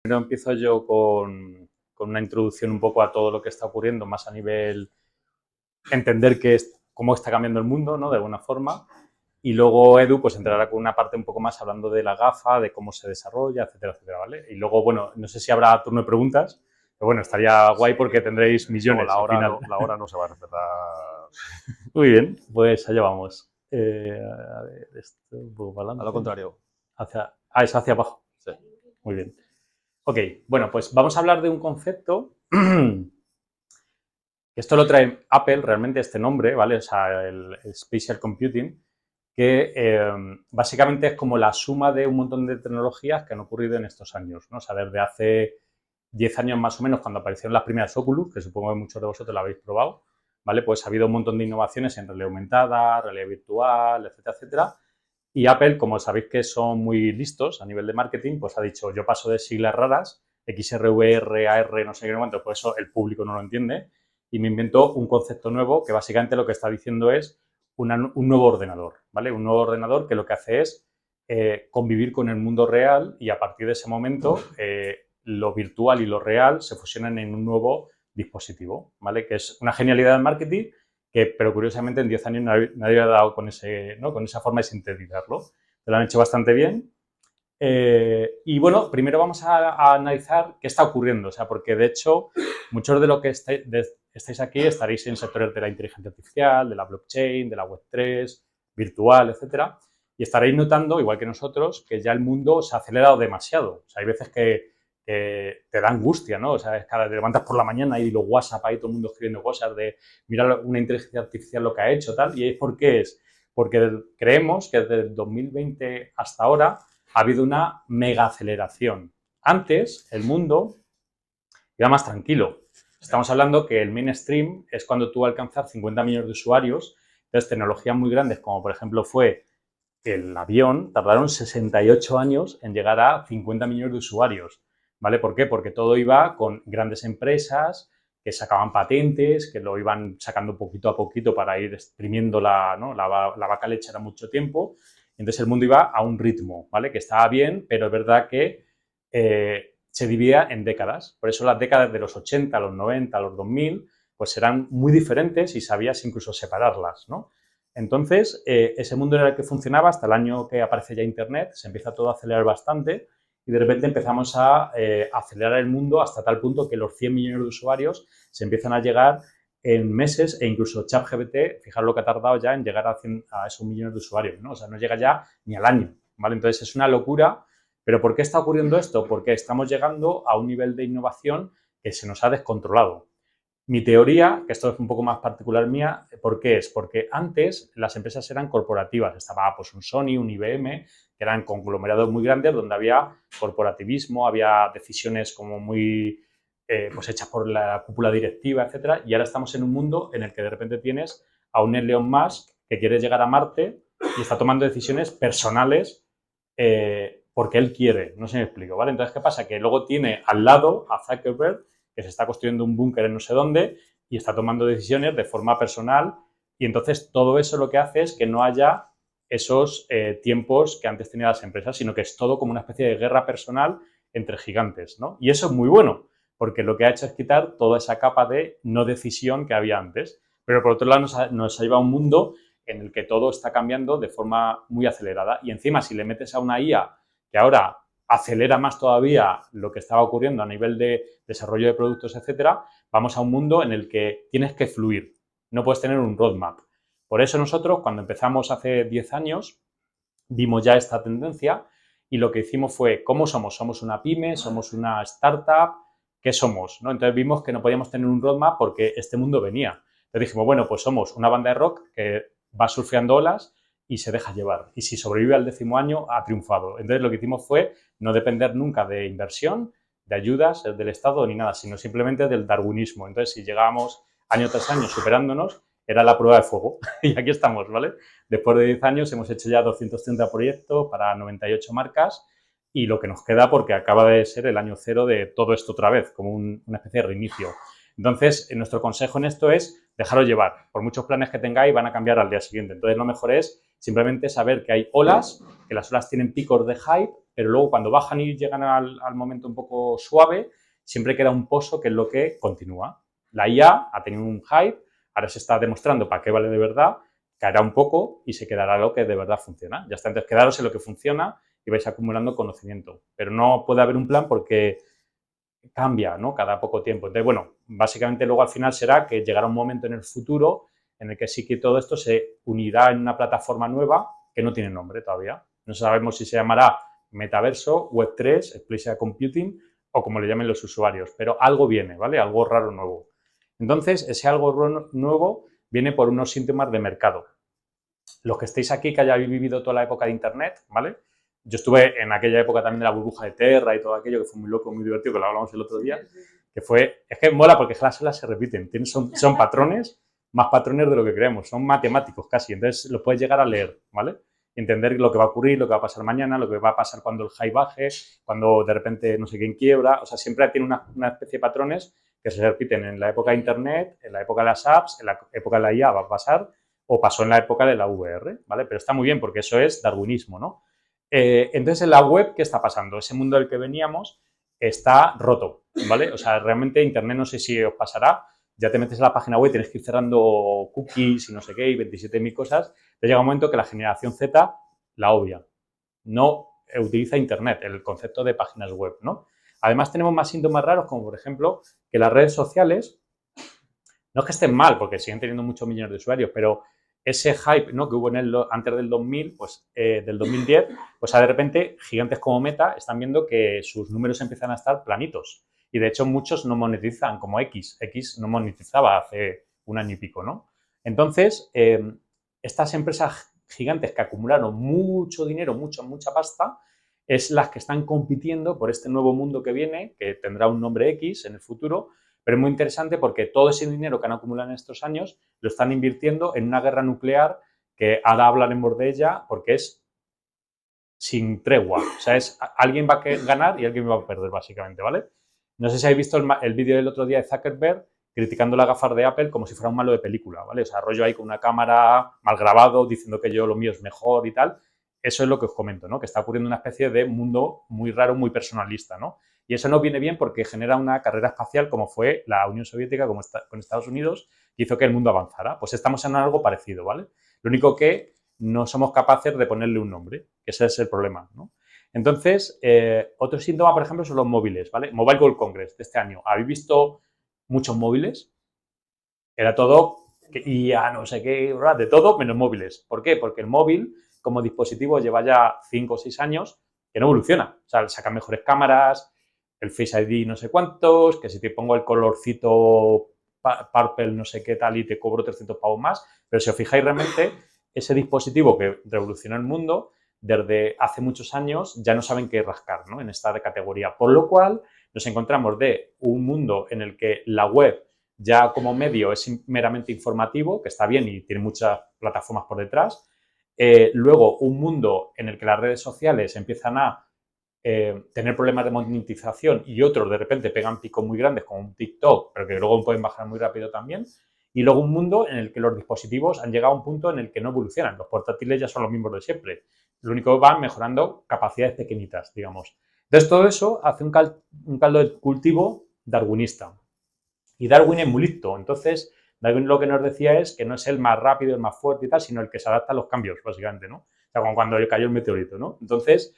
primero empiezo yo con una introducción un poco a todo lo que está ocurriendo, más a nivel entender cómo está cambiando el mundo, ¿no? De alguna forma. Y luego Edu pues entrará con una parte un poco más hablando de la gafa, de cómo se desarrolla, etcétera, etcétera, ¿vale? Y luego, bueno, no sé si habrá turno de preguntas, pero bueno, estaría guay porque tendréis millones No, al final. la hora no se va a respetar. Muy bien, pues allá vamos. A ver, esto un poco para A lo adelante. contrario. Es hacia abajo. Sí. Muy bien. Ok, bueno, pues vamos a hablar de un concepto. Esto lo trae Apple, realmente, este nombre, ¿vale? O sea, el Spatial Computing, que básicamente es como la suma de un montón de tecnologías que han ocurrido en estos años, ¿no? O sea, desde hace 10 años más o menos, cuando aparecieron las primeras Oculus, que supongo que muchos de vosotros la habéis probado, ¿vale? Pues ha habido un montón de innovaciones en realidad aumentada, realidad virtual, etcétera, etcétera. Y Apple, como sabéis que son muy listos a nivel de marketing, pues ha dicho, yo paso de siglas raras, XRVR, AR, no sé qué cuánto, pues eso el público no lo entiende, y me invento un concepto nuevo que básicamente lo que está diciendo es un nuevo ordenador, ¿vale? Un nuevo ordenador que lo que hace es convivir con el mundo real y a partir de ese momento lo virtual y lo real se fusionan en un nuevo dispositivo, ¿vale? Que es una genialidad del marketing pero curiosamente en 10 años nadie ha dado con, ¿no? Con esa forma de sintetizarlo. Lo han hecho bastante bien. Y bueno, primero vamos a analizar qué está ocurriendo, o sea, porque de hecho muchos de los que estáis aquí estaréis en sectores de la inteligencia artificial, de la blockchain, de la Web3, virtual, etcétera, y estaréis notando, igual que nosotros, que ya el mundo se ha acelerado demasiado. O sea, hay veces que te da angustia, ¿no? O sea, es que te levantas por la mañana y los WhatsApp ahí, todo el mundo escribiendo cosas de mirar una inteligencia artificial lo que ha hecho, tal, y ¿por qué es? Porque creemos que desde el 2020 hasta ahora ha habido una mega aceleración. Antes, el mundo era más tranquilo. Estamos hablando que el mainstream es cuando tú alcanzas 50 millones de usuarios, entonces tecnologías muy grandes como por ejemplo fue el avión, tardaron 68 años en llegar a 50 millones de usuarios, ¿vale? ¿Por qué? Porque todo iba con grandes empresas que sacaban patentes, que lo iban sacando poquito a poquito para ir exprimiendo ¿no? la vaca lechera mucho tiempo. Entonces el mundo iba a un ritmo, ¿vale? Que estaba bien, pero es verdad que se dividía en décadas. Por eso las décadas de los 80, los 90, los 2000, pues eran muy diferentes y sabías incluso separarlas, ¿no? Entonces, ese mundo era el que funcionaba hasta el año que aparece ya Internet, se empieza todo a acelerar bastante y de repente empezamos a acelerar el mundo hasta tal punto que los 100 millones de usuarios se empiezan a llegar en meses e incluso ChatGPT, fijaros lo que ha tardado ya en llegar a esos millones de usuarios, ¿no? O sea, no llega ya ni al año, ¿vale? Entonces es una locura, pero ¿por qué está ocurriendo esto? Porque estamos llegando a un nivel de innovación que se nos ha descontrolado. Mi teoría, que esto es un poco más particular mía, ¿por qué es? Porque antes las empresas eran corporativas, estaba pues un Sony, un IBM, que eran conglomerados muy grandes donde había corporativismo, había decisiones como muy pues hechas por la cúpula directiva, etcétera, y ahora estamos en un mundo en el que de repente tienes a un Elon Musk que quiere llegar a Marte y está tomando decisiones personales porque él quiere, no sé si me explico, ¿vale? Entonces, ¿qué pasa? Que luego tiene al lado a Zuckerberg, que se está construyendo un búnker en no sé dónde y está tomando decisiones de forma personal y entonces todo eso lo que hace es que no haya esos tiempos que antes tenían las empresas, sino que es todo como una especie de guerra personal entre gigantes, ¿no? Y eso es muy bueno, porque lo que ha hecho es quitar toda esa capa de no decisión que había antes. Pero por otro lado nos ha llevado a un mundo en el que todo está cambiando de forma muy acelerada. Y encima, si le metes a una IA que ahora acelera más todavía lo que estaba ocurriendo a nivel de desarrollo de productos, etcétera, vamos a un mundo en el que tienes que fluir, no puedes tener un roadmap. Por eso nosotros, cuando empezamos hace 10 años, vimos ya esta tendencia y lo que hicimos fue, ¿cómo somos? ¿Somos una pyme? ¿Somos una startup? ¿Qué somos? ¿No? Entonces vimos que no podíamos tener un roadmap porque este mundo venía. Entonces dijimos, bueno, pues somos una banda de rock que va surfeando olas y se deja llevar. Y si sobrevive al 10.º año, ha triunfado. Entonces lo que hicimos fue no depender nunca de inversión, de ayudas del Estado ni nada, sino simplemente del darwinismo. Entonces si llegábamos año tras año superándonos, era la prueba de fuego. Y aquí estamos, ¿vale? Después de 10 años hemos hecho ya 230 proyectos para 98 marcas y lo que nos queda porque acaba de ser el año cero de todo esto otra vez, como una especie de reinicio. Entonces, nuestro consejo en esto es dejaros llevar. Por muchos planes que tengáis, van a cambiar al día siguiente. Entonces, lo mejor es simplemente saber que hay olas, que las olas tienen picos de hype, pero luego cuando bajan y llegan al momento un poco suave, siempre queda un pozo que es lo que continúa. La IA ha tenido un hype, ahora se está demostrando para qué vale de verdad, caerá un poco y se quedará lo que de verdad funciona. Ya está, entonces quedaros en lo que funciona y vais acumulando conocimiento. Pero no puede haber un plan porque cambia, ¿no? Cada poco tiempo. Entonces, bueno, básicamente luego al final será que llegará un momento en el futuro en el que sí que todo esto se unirá en una plataforma nueva que no tiene nombre todavía. No sabemos si se llamará Metaverso, Web3, Spatial Computing o como le llamen los usuarios, pero algo viene, ¿vale? Algo raro nuevo. Entonces, ese algo nuevo viene por unos síntomas de mercado. Los que estéis aquí, que hayáis vivido toda la época de Internet, ¿vale? Yo estuve en aquella época también de la burbuja de Terra y todo aquello, que fue muy loco, muy divertido, que lo hablamos el otro día, que fue, es que mola porque las olas se repiten, son patrones, más patrones de lo que creemos, son matemáticos casi, entonces los puedes llegar a leer, ¿vale? Y entender lo que va a ocurrir, lo que va a pasar mañana, lo que va a pasar cuando el high baje, cuando de repente no sé quién quiebra, o sea, siempre tiene una especie de patrones que se repiten en la época de Internet, en la época de las apps, en la época de la IA va a pasar, o pasó en la época de la VR, ¿vale? Pero está muy bien porque eso es darwinismo, ¿no? Entonces, en la web, ¿qué está pasando? Ese mundo del que veníamos está roto, ¿vale? O sea, realmente Internet, no sé si os pasará, ya te metes en la página web, tienes que ir cerrando cookies y no sé qué, y 27.000 cosas. Te llega un momento que la generación Z la obvia. No utiliza Internet, el concepto de páginas web, ¿no? Además, tenemos más síntomas raros, como por ejemplo, que las redes sociales, no es que estén mal, porque siguen teniendo muchos millones de usuarios, pero ese hype, ¿no?, que hubo antes del 2000, pues del 2010, pues de repente gigantes como Meta están viendo que sus números empiezan a estar planitos. Y de hecho muchos no monetizan, como X. X no monetizaba hace un año y pico, ¿no? Entonces, estas empresas gigantes que acumularon mucho dinero, mucha pasta, es las que están compitiendo por este nuevo mundo que viene, que tendrá un nombre X en el futuro, pero es muy interesante porque todo ese dinero que han acumulado en estos años lo están invirtiendo en una guerra nuclear que ahora hablaremos de ella porque es sin tregua. O sea, alguien va a ganar y alguien va a perder, básicamente, ¿vale? No sé si habéis visto el vídeo del otro día de Zuckerberg criticando las gafas de Apple como si fuera un malo de película, ¿vale? O sea, rollo ahí con una cámara mal grabado, diciendo que yo lo mío es mejor y tal. Eso es lo que os comento, ¿no? Que está ocurriendo una especie de mundo muy raro, muy personalista, ¿no? Y eso no viene bien porque genera una carrera espacial como fue la Unión Soviética con Estados Unidos, que hizo que el mundo avanzara. Pues estamos en algo parecido, ¿vale? Lo único que no somos capaces de ponerle un nombre, que ese es el problema, ¿no? Entonces, otro síntoma, por ejemplo, son los móviles, ¿vale? Mobile World Congress de este año. ¿Habéis visto muchos móviles? Era todo IA, no sé qué, de todo menos móviles. ¿Por qué? Porque el móvil, como dispositivo, lleva ya 5 o 6 años que no evoluciona. O sea, sacan mejores cámaras, el Face ID no sé cuántos, que si te pongo el colorcito purple no sé qué tal y te cobro 300 pavos más. Pero si os fijáis realmente, ese dispositivo que revolucionó el mundo, desde hace muchos años ya no saben qué rascar, ¿no?, en esta categoría. Por lo cual, nos encontramos de un mundo en el que la web ya como medio es meramente informativo, que está bien y tiene muchas plataformas por detrás. Luego, un mundo en el que las redes sociales empiezan a tener problemas de monetización y otros de repente pegan picos muy grandes como un TikTok, pero que luego pueden bajar muy rápido también. Y luego un mundo en el que los dispositivos han llegado a un punto en el que no evolucionan. Los portátiles ya son los mismos de siempre. Lo único que van mejorando capacidades pequeñitas, digamos. Entonces, todo eso hace un caldo de cultivo darwinista. Y Darwin es muy listo. Entonces, Darwin lo que nos decía es que no es el más rápido, el más fuerte y tal, sino el que se adapta a los cambios, básicamente, ¿no? O sea, como cuando cayó el meteorito, ¿no? Entonces,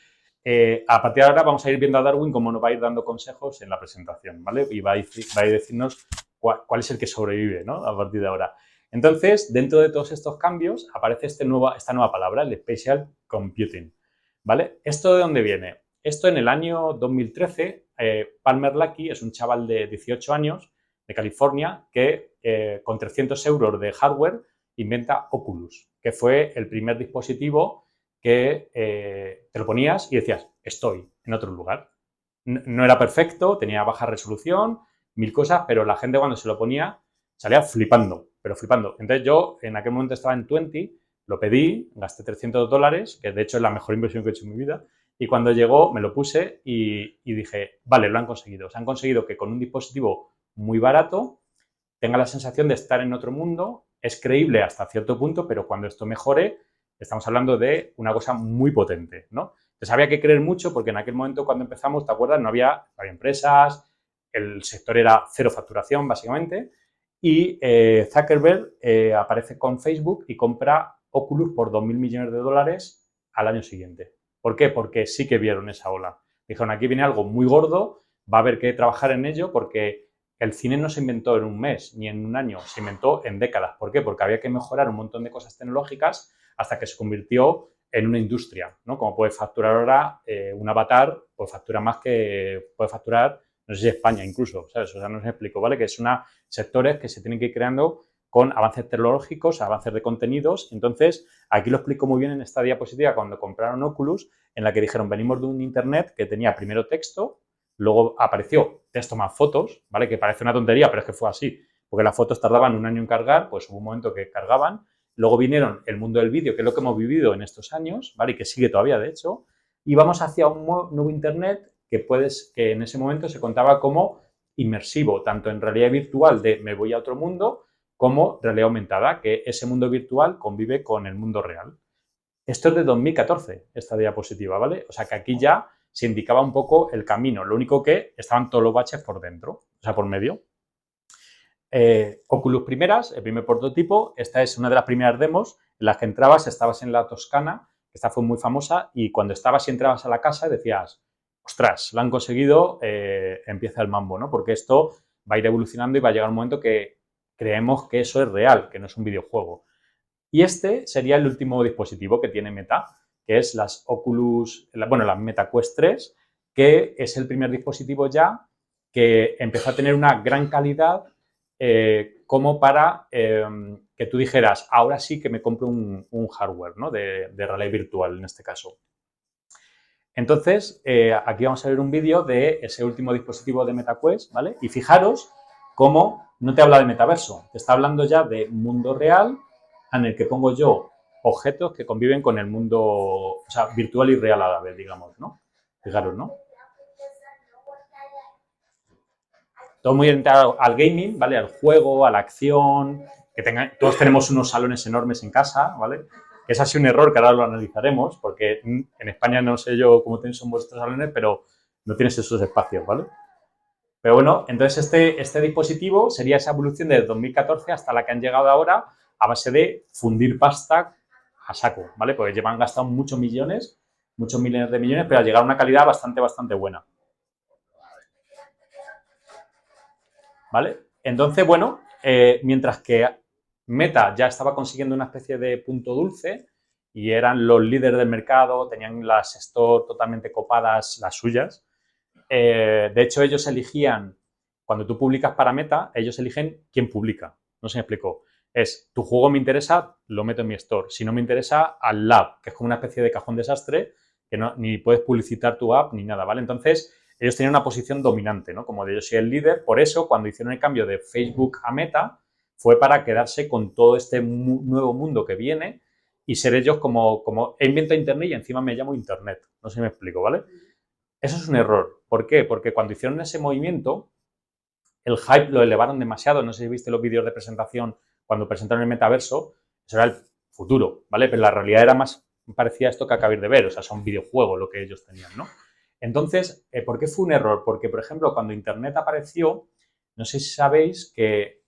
a partir de ahora vamos a ir viendo a Darwin cómo nos va a ir dando consejos en la presentación, ¿vale? Y va a ir decirnos cuál es el que sobrevive, ¿no?, a partir de ahora. Entonces, dentro de todos estos cambios, aparece esta nueva palabra, el Spatial Computing, ¿vale? ¿Esto de dónde viene? Esto en el año 2013, Palmer Luckey es un chaval de 18 años de California que con 300 euros de hardware inventa Oculus, que fue el primer dispositivo que te lo ponías y decías, estoy en otro lugar. No era perfecto, tenía baja resolución, 1000 cosas, pero la gente cuando se lo ponía salía flipando, pero flipando. Entonces yo en aquel momento estaba en 20, lo pedí, gasté $300, que de hecho es la mejor inversión que he hecho en mi vida, y cuando llegó me lo puse y dije, vale, lo han conseguido. O sea, han conseguido que con un dispositivo muy barato tenga la sensación de estar en otro mundo. Es creíble hasta cierto punto, pero cuando esto mejore, estamos hablando de una cosa muy potente, ¿no? Entonces había que creer mucho porque en aquel momento cuando empezamos, ¿te acuerdas? No había empresas, el sector era cero facturación, básicamente, y Zuckerberg aparece con Facebook y compra Oculus por 2.000 millones de dólares al año siguiente. ¿Por qué? Porque sí que vieron esa ola. Dijeron, aquí viene algo muy gordo, va a haber que trabajar en ello porque el cine no se inventó en un mes ni en un año, se inventó en décadas. ¿Por qué? Porque había que mejorar un montón de cosas tecnológicas hasta que se convirtió en una industria, ¿no? Como puede facturar ahora un avatar, pues factura más que puede facturar, no sé si España incluso, ¿sabes? O sea, no se explico, ¿vale? Que es sectores que se tienen que ir creando con avances tecnológicos, avances de contenidos. Entonces, aquí lo explico muy bien en esta diapositiva cuando compraron Oculus, en la que dijeron, venimos de un internet que tenía primero texto, luego apareció texto más fotos, ¿vale? Que parece una tontería, pero es que fue así, porque las fotos tardaban un año en cargar, pues hubo un momento que cargaban. Luego vinieron el mundo del vídeo, que es lo que hemos vivido en estos años, ¿vale? Y que sigue todavía, de hecho, y vamos hacia un nuevo internet que en ese momento se contaba como inmersivo, tanto en realidad virtual de me voy a otro mundo, como realidad aumentada, que ese mundo virtual convive con el mundo real. Esto es de 2014, esta diapositiva, ¿vale? O sea que aquí ya se indicaba un poco el camino, lo único que estaban todos los baches por dentro, o sea, por medio. Oculus primeras, el primer prototipo, esta es una de las primeras demos en las que estabas en la Toscana, esta fue muy famosa, y cuando estabas y entrabas a la casa decías, ostras, lo han conseguido, empieza el mambo, ¿no? Porque esto va a ir evolucionando y va a llegar un momento que creemos que eso es real, que no es un videojuego. Y este sería el último dispositivo que tiene Meta, que es las Oculus, bueno, las Meta Quest 3, que es el primer dispositivo ya que empezó a tener una gran calidad como para que tú dijeras, ahora sí que me compro un hardware, ¿no? de realidad virtual en este caso. Entonces, aquí vamos a ver un vídeo de ese último dispositivo de MetaQuest, ¿vale? Y fijaros cómo no te habla de metaverso, te está hablando ya de mundo real en el que pongo yo objetos que conviven con el mundo, o sea, virtual y real a la vez, digamos, ¿no? Fijaros, ¿no? Todo muy orientado al gaming, ¿vale? Al juego, a la acción, todos tenemos unos salones enormes en casa, ¿vale? Que es así un error que ahora lo analizaremos, porque en España no sé yo cómo son vuestros salones, pero no tienes esos espacios, ¿vale? Pero bueno, entonces este dispositivo sería esa evolución desde 2014 hasta la que han llegado ahora a base de fundir pasta a saco, ¿vale? Porque llevan gastado muchos millones de millones, pero a llegar a una calidad bastante buena. ¿Vale? Entonces, bueno, mientras que Meta ya estaba consiguiendo una especie de punto dulce y eran los líderes del mercado, tenían las stores totalmente copadas, las suyas. De hecho, ellos eligían, cuando tú publicas para Meta, ellos eligen quién publica. No se me explicó. Es, tu juego me interesa, lo meto en mi store. Si no me interesa, al lab, que es como una especie de cajón desastre, que no, ni puedes publicitar tu app ni nada, ¿vale? Entonces, ellos tenían una posición dominante, ¿no? Como de yo soy el líder. Por eso, cuando hicieron el cambio de Facebook a Meta, fue para quedarse con todo este nuevo mundo que viene y ser ellos como he inventado Internet y encima me llamo Internet. No sé si me explico, ¿vale? Eso es un error. ¿Por qué? Porque cuando hicieron ese movimiento, el hype lo elevaron demasiado. No sé si viste los vídeos de presentación cuando presentaron el metaverso. Eso era el futuro, ¿vale? Pero la realidad era más parecida a esto que acabáis de ver. O sea, son videojuegos lo que ellos tenían, ¿no? Entonces, ¿por qué fue un error? Porque, por ejemplo, cuando Internet apareció, no sé si sabéis que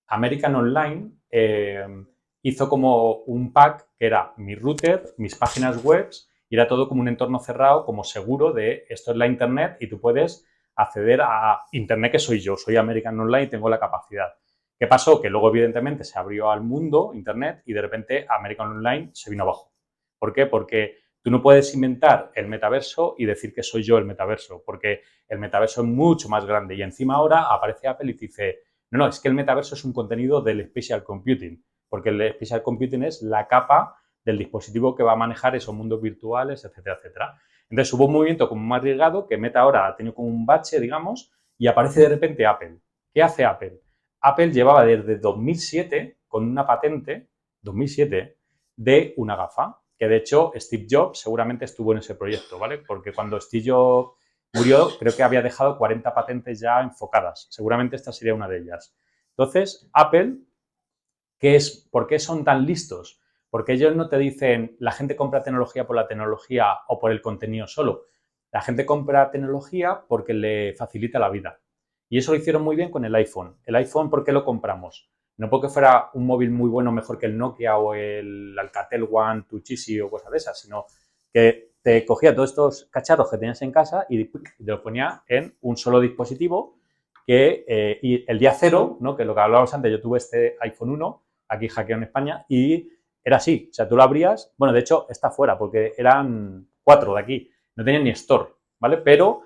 American Online hizo como un pack que era mi router, mis páginas web y era todo como un entorno cerrado, como seguro de esto es la Internet y tú puedes acceder a Internet que soy yo, soy American Online y tengo la capacidad. ¿Qué pasó? Que luego, evidentemente, se abrió al mundo Internet y de repente American Online se vino abajo. ¿Por qué? Porque tú no puedes inventar el metaverso y decir que soy yo el metaverso, porque el metaverso es mucho más grande y encima ahora aparece Apple y te dice, no, es que el metaverso es un contenido del Spatial Computing, porque el Spatial Computing es la capa del dispositivo que va a manejar esos mundos virtuales, etcétera, etcétera. Entonces hubo un movimiento como más arriesgado que Meta ahora ha tenido como un bache, digamos, y aparece de repente Apple. ¿Qué hace Apple? Apple llevaba desde 2007 con una patente, 2007, de una gafa, que de hecho Steve Jobs seguramente estuvo en ese proyecto, ¿vale? Porque cuando Steve Jobs murió, creo que había dejado 40 patentes ya enfocadas. Seguramente esta sería una de ellas. Entonces, Apple, ¿por qué son tan listos? Porque ellos no te dicen, la gente compra tecnología por la tecnología o por el contenido solo. La gente compra tecnología porque le facilita la vida. Y eso lo hicieron muy bien con el iPhone. El iPhone, ¿por qué lo compramos? No porque fuera un móvil muy bueno, mejor que el Nokia o el Alcatel One, Tuchisi o cosas de esas, sino que te cogía todos estos cacharros que tenías en casa y te los ponía en un solo dispositivo y el día cero, ¿no? Que es lo que hablábamos antes, yo tuve este iPhone 1, aquí hackeado en España, y era así, o sea, tú lo abrías, bueno, de hecho está fuera porque eran 4 de aquí, no tenían ni store, ¿vale? Pero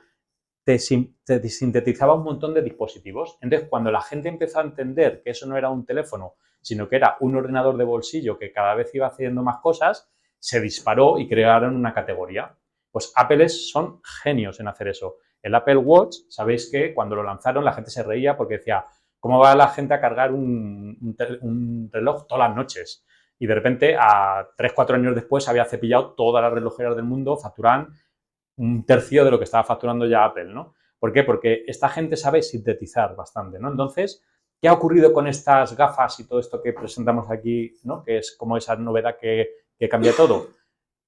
te sintetizaba un montón de dispositivos. Entonces, cuando la gente empezó a entender que eso no era un teléfono, sino que era un ordenador de bolsillo que cada vez iba haciendo más cosas, se disparó y crearon una categoría. Pues Apple son genios en hacer eso. El Apple Watch, sabéis que cuando lo lanzaron la gente se reía porque decía, ¿cómo va la gente a cargar un reloj todas las noches? Y de repente, a 3, 4 años después, había cepillado todas las relojeras del mundo, facturaban un tercio de lo que estaba facturando ya Apple, ¿no? ¿Por qué? Porque esta gente sabe sintetizar bastante, ¿no? Entonces, ¿qué ha ocurrido con estas gafas y todo esto que presentamos aquí, ¿no? Que es como esa novedad que cambia todo.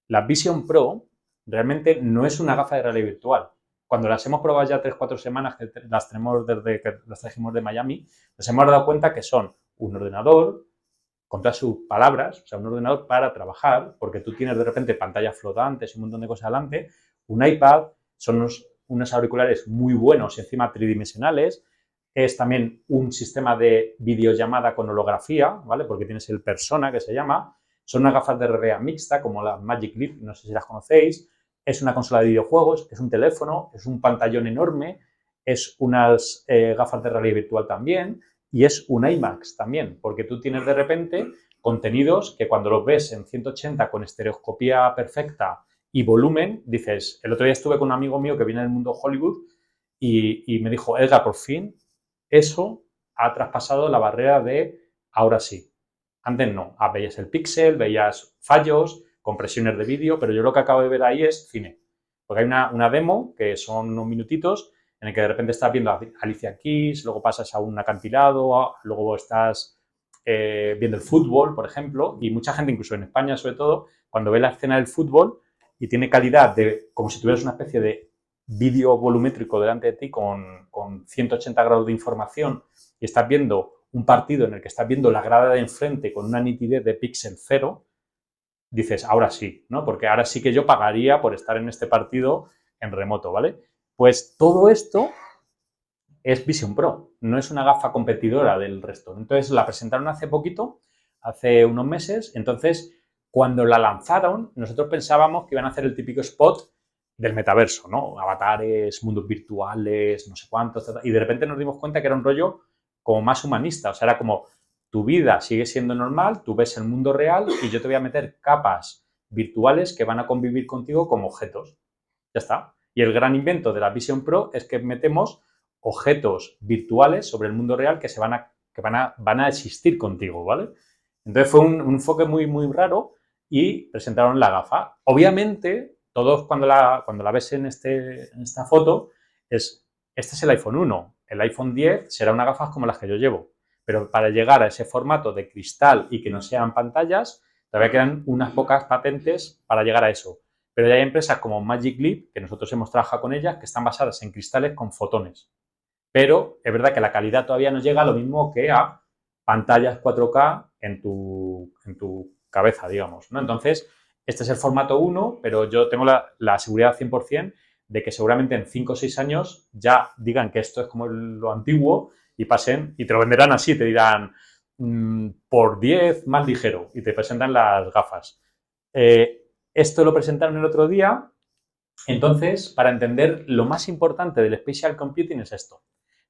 La Vision Pro realmente no es una gafa de realidad virtual. Cuando las hemos probado ya 3-4 semanas, que las tenemos desde que las trajimos de Miami, nos hemos dado cuenta que son un ordenador con todas sus palabras, o sea, un ordenador para trabajar, porque tú tienes de repente pantallas flotantes y un montón de cosas adelante, un iPad, son unos auriculares muy buenos, encima tridimensionales, es también un sistema de videollamada con holografía, ¿vale? Porque tienes el Persona, que se llama, son unas gafas de realidad mixta, como la Magic Leap, no sé si las conocéis, es una consola de videojuegos, es un teléfono, es un pantallón enorme, es unas gafas de realidad virtual también, y es un IMAX también, porque tú tienes de repente contenidos que cuando los ves en 180 con estereoscopía perfecta y volumen, dices, el otro día estuve con un amigo mío que viene del mundo Hollywood y me dijo, Edgar, por fin, eso ha traspasado la barrera de ahora sí. Antes no, veías el píxel, veías fallos, compresiones de vídeo, pero yo lo que acabo de ver ahí es cine. Porque hay una demo que son unos minutitos en el que de repente estás viendo a Alicia Keys, luego pasas a un acantilado, luego estás viendo el fútbol, por ejemplo, y mucha gente, incluso en España sobre todo, cuando ve la escena del fútbol y tiene calidad de como si tuvieras una especie de vídeo volumétrico delante de ti con 180 grados de información y estás viendo un partido en el que estás viendo la grada de enfrente con una nitidez de píxel cero, dices, ahora sí, ¿no? Porque ahora sí que yo pagaría por estar en este partido en remoto, ¿vale? Pues todo esto es Vision Pro, no es una gafa competidora del resto. Entonces la presentaron hace poquito, hace unos meses, entonces cuando la lanzaron nosotros pensábamos que iban a hacer el típico spot del metaverso, ¿no? Avatares, mundos virtuales, no sé cuántos, y de repente nos dimos cuenta que era un rollo como más humanista, o sea, era como tu vida sigue siendo normal, tú ves el mundo real y yo te voy a meter capas virtuales que van a convivir contigo como objetos. Ya está. Y el gran invento de la Vision Pro es que metemos objetos virtuales sobre el mundo real que van a existir contigo, ¿vale? Entonces fue un enfoque muy, muy raro y presentaron la gafa. Obviamente, todos cuando la ves en esta foto, este es el iPhone 1. El iPhone 10 será una gafas como las que yo llevo. Pero para llegar a ese formato de cristal y que no sean pantallas, todavía quedan unas pocas patentes para llegar a eso. Pero ya hay empresas como Magic Leap, que nosotros hemos trabajado con ellas, que están basadas en cristales con fotones. Pero es verdad que la calidad todavía no llega a lo mismo que a pantallas 4K en tu cabeza, digamos, ¿no? Entonces, este es el formato 1, pero yo tengo la seguridad 100% de que seguramente en 5 o 6 años ya digan que esto es como lo antiguo y pasen y te lo venderán así, te dirán por 10 más ligero y te presentan las gafas. Esto lo presentaron el otro día. Entonces, para entender lo más importante del Spatial Computing es esto.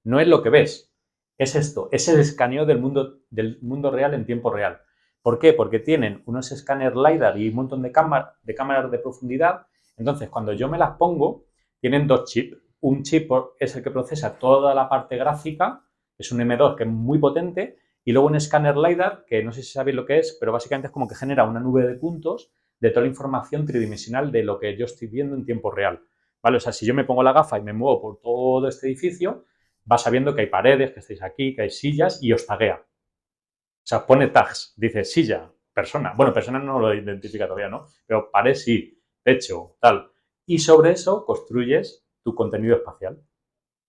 No es lo que ves, es esto, es el escaneo del mundo real en tiempo real. ¿Por qué? Porque tienen unos escáneres LiDAR y un montón de cámaras de profundidad. Entonces, cuando yo me las pongo, tienen dos chips. Un chip es el que procesa toda la parte gráfica, es un M2 que es muy potente, y luego un escáner LiDAR, que no sé si sabéis lo que es, pero básicamente es como que genera una nube de puntos de toda la información tridimensional de lo que yo estoy viendo en tiempo real. ¿Vale? O sea, si yo me pongo la gafa y me muevo por todo este edificio, va sabiendo que hay paredes, que estáis aquí, que hay sillas y os taguea. O sea, pone tags, dice silla, persona. Bueno, persona no lo identifica todavía, ¿no? Pero pared sí, techo, tal. Y sobre eso construyes tu contenido espacial.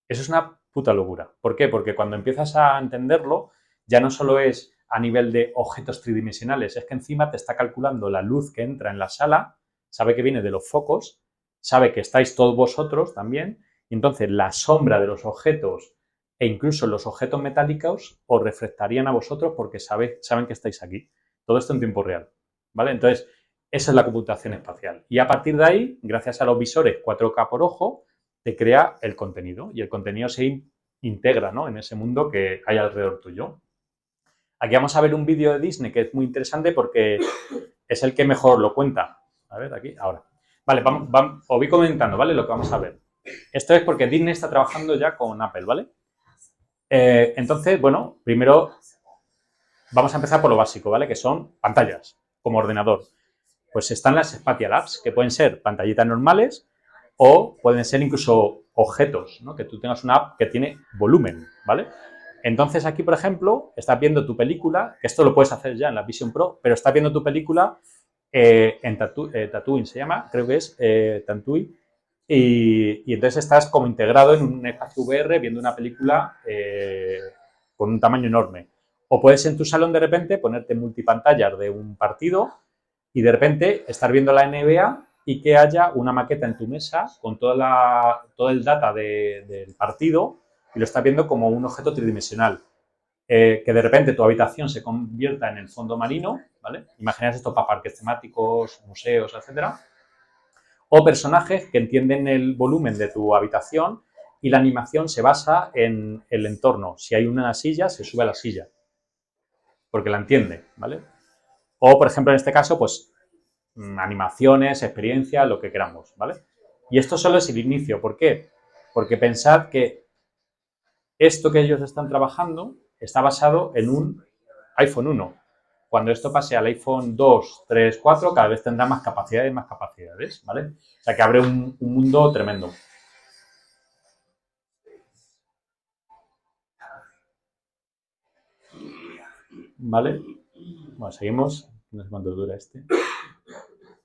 Eso es una puta locura. ¿Por qué? Porque cuando empiezas a entenderlo, ya no solo es a nivel de objetos tridimensionales, es que encima te está calculando la luz que entra en la sala, sabe que viene de los focos, sabe que estáis todos vosotros también, y entonces la sombra de los objetos e incluso los objetos metálicos os reflectarían a vosotros porque saben que estáis aquí. Todo esto en tiempo real, ¿vale? Entonces, esa es la computación espacial. Y a partir de ahí, gracias a los visores 4K por ojo, te crea el contenido y el contenido se integra, ¿no?, en ese mundo que hay alrededor tuyo. Aquí vamos a ver un vídeo de Disney que es muy interesante porque es el que mejor lo cuenta. A ver, aquí, ahora. Vale, os voy comentando, ¿vale?, lo que vamos a ver. Esto es porque Disney está trabajando ya con Apple, ¿vale? Entonces, bueno, primero vamos a empezar por lo básico, ¿vale?, que son pantallas, como ordenador. Pues están las Spatial Apps, que pueden ser pantallitas normales o pueden ser incluso objetos, ¿no?, que tú tengas una app que tiene volumen, ¿vale? Entonces aquí, por ejemplo, estás viendo tu película, que esto lo puedes hacer ya en la Vision Pro, pero estás viendo tu película en Tatooine, se llama, creo que es Tatooine, y entonces estás como integrado en un espacio VR viendo una película con un tamaño enorme. O puedes en tu salón de repente ponerte multipantallas de un partido y de repente estar viendo la NBA y que haya una maqueta en tu mesa con todo el data del partido y lo estás viendo como un objeto tridimensional. Que de repente tu habitación se convierta en el fondo marino, ¿vale? Imaginaos esto para parques temáticos, museos, etcétera. O personajes que entienden el volumen de tu habitación y la animación se basa en el entorno. Si hay una silla, se sube a la silla, porque la entiende, ¿vale? O, por ejemplo, en este caso, pues animaciones, experiencias, lo que queramos, ¿vale? Y esto solo es el inicio. ¿Por qué? Porque pensad que esto que ellos están trabajando está basado en un iPhone 1. Cuando esto pase al iPhone 2, 3, 4, cada vez tendrá más capacidades, ¿vale? O sea que abre un mundo tremendo. ¿Vale? Bueno, seguimos. No sé cuánto dura este.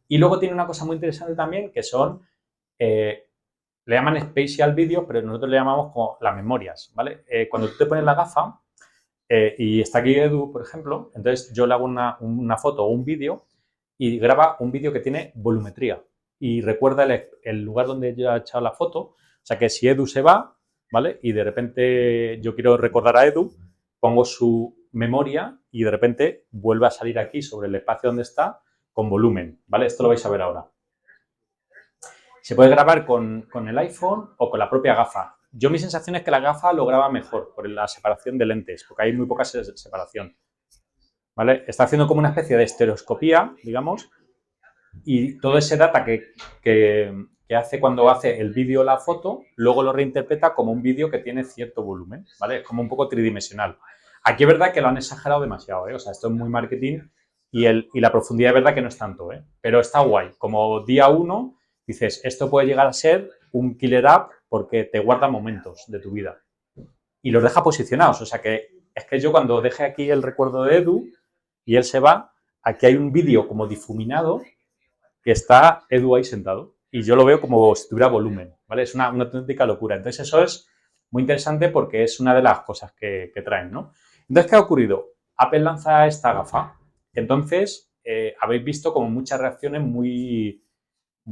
Y luego tiene una cosa muy interesante también, que son, le llaman Spatial Video, pero nosotros le llamamos como las memorias, ¿vale? Cuando tú te pones la gafa, y está aquí Edu, por ejemplo, entonces yo le hago una foto o un vídeo y graba un vídeo que tiene volumetría y recuerda el lugar donde yo he echado la foto. O sea que si Edu se va, ¿vale?, y de repente yo quiero recordar a Edu, pongo su memoria y de repente vuelve a salir aquí sobre el espacio donde está con volumen, ¿vale? Esto lo vais a ver ahora. Se puede grabar con el iPhone o con la propia gafa. Yo mi sensación es que la gafa lo graba mejor por la separación de lentes, porque hay muy poca separación, ¿vale? Está haciendo como una especie de estereoscopía, digamos, y todo ese data que hace cuando hace el vídeo o la foto, luego lo reinterpreta como un vídeo que tiene cierto volumen, ¿vale? Es como un poco tridimensional. Aquí es verdad que lo han exagerado demasiado, ¿eh? O sea, esto es muy marketing y la profundidad es verdad que no es tanto, ¿eh? Pero está guay. Como día uno dices, esto puede llegar a ser un killer app porque te guarda momentos de tu vida. Y los deja posicionados. O sea que es que yo cuando deje aquí el recuerdo de Edu y él se va, aquí hay un vídeo como difuminado que está Edu ahí sentado. Y yo lo veo como si tuviera volumen, ¿vale? Es una auténtica locura. Entonces eso es muy interesante porque es una de las cosas que traen, ¿no? Entonces, ¿qué ha ocurrido? Apple lanza esta gafa. Entonces, habéis visto como muchas reacciones muy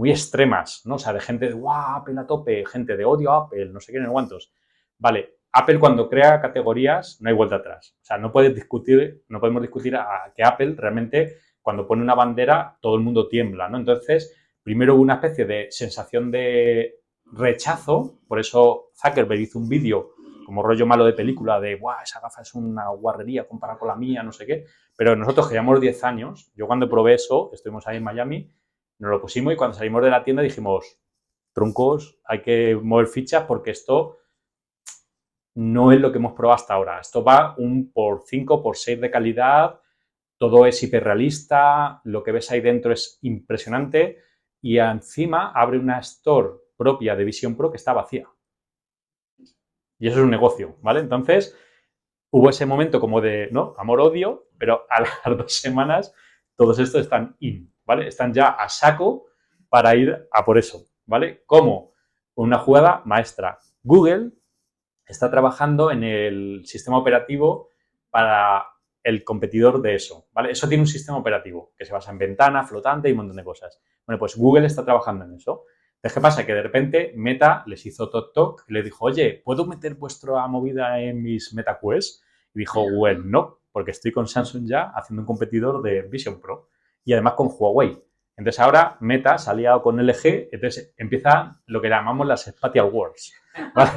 extremas, ¿no? O sea, de gente de ¡guau, Apple a tope! Gente de odio a Apple, no sé qué, no cuántos. Vale, Apple cuando crea categorías no hay vuelta atrás. O sea, no podemos discutir a que Apple realmente cuando pone una bandera todo el mundo tiembla, ¿no? Entonces, primero hubo una especie de sensación de rechazo, por eso Zuckerberg hizo un vídeo como rollo malo de película de ¡guau, esa gafa es una guarrería comparada con la mía, no sé qué! Pero nosotros que llevamos 10 años, yo cuando probé eso, estuvimos ahí en Miami, nos lo pusimos y cuando salimos de la tienda dijimos, troncos, hay que mover fichas porque esto no es lo que hemos probado hasta ahora. Esto va un por 5, por 6 de calidad, todo es hiperrealista, lo que ves ahí dentro es impresionante y encima abre una store propia de Vision Pro que está vacía. Y eso es un negocio, ¿vale? Entonces, hubo ese momento como de, ¿no?, amor-odio, pero a las 2 semanas todos estos están in, ¿vale? Están ya a saco para ir a por eso, ¿vale? Como una jugada maestra. Google está trabajando en el sistema operativo para el competidor de eso, ¿vale? Eso tiene un sistema operativo que se basa en ventana, flotante y un montón de cosas. Bueno, pues Google está trabajando en eso. Entonces, ¿qué pasa? Que de repente Meta les hizo toc y le dijo, oye, ¿puedo meter vuestra movida en mis MetaQuest? Y dijo, bueno, no, porque estoy con Samsung ya haciendo un competidor de Vision Pro y además con Huawei. Entonces ahora Meta se ha aliado con LG, entonces empieza lo que llamamos las Spatial Wars. ¿Vale?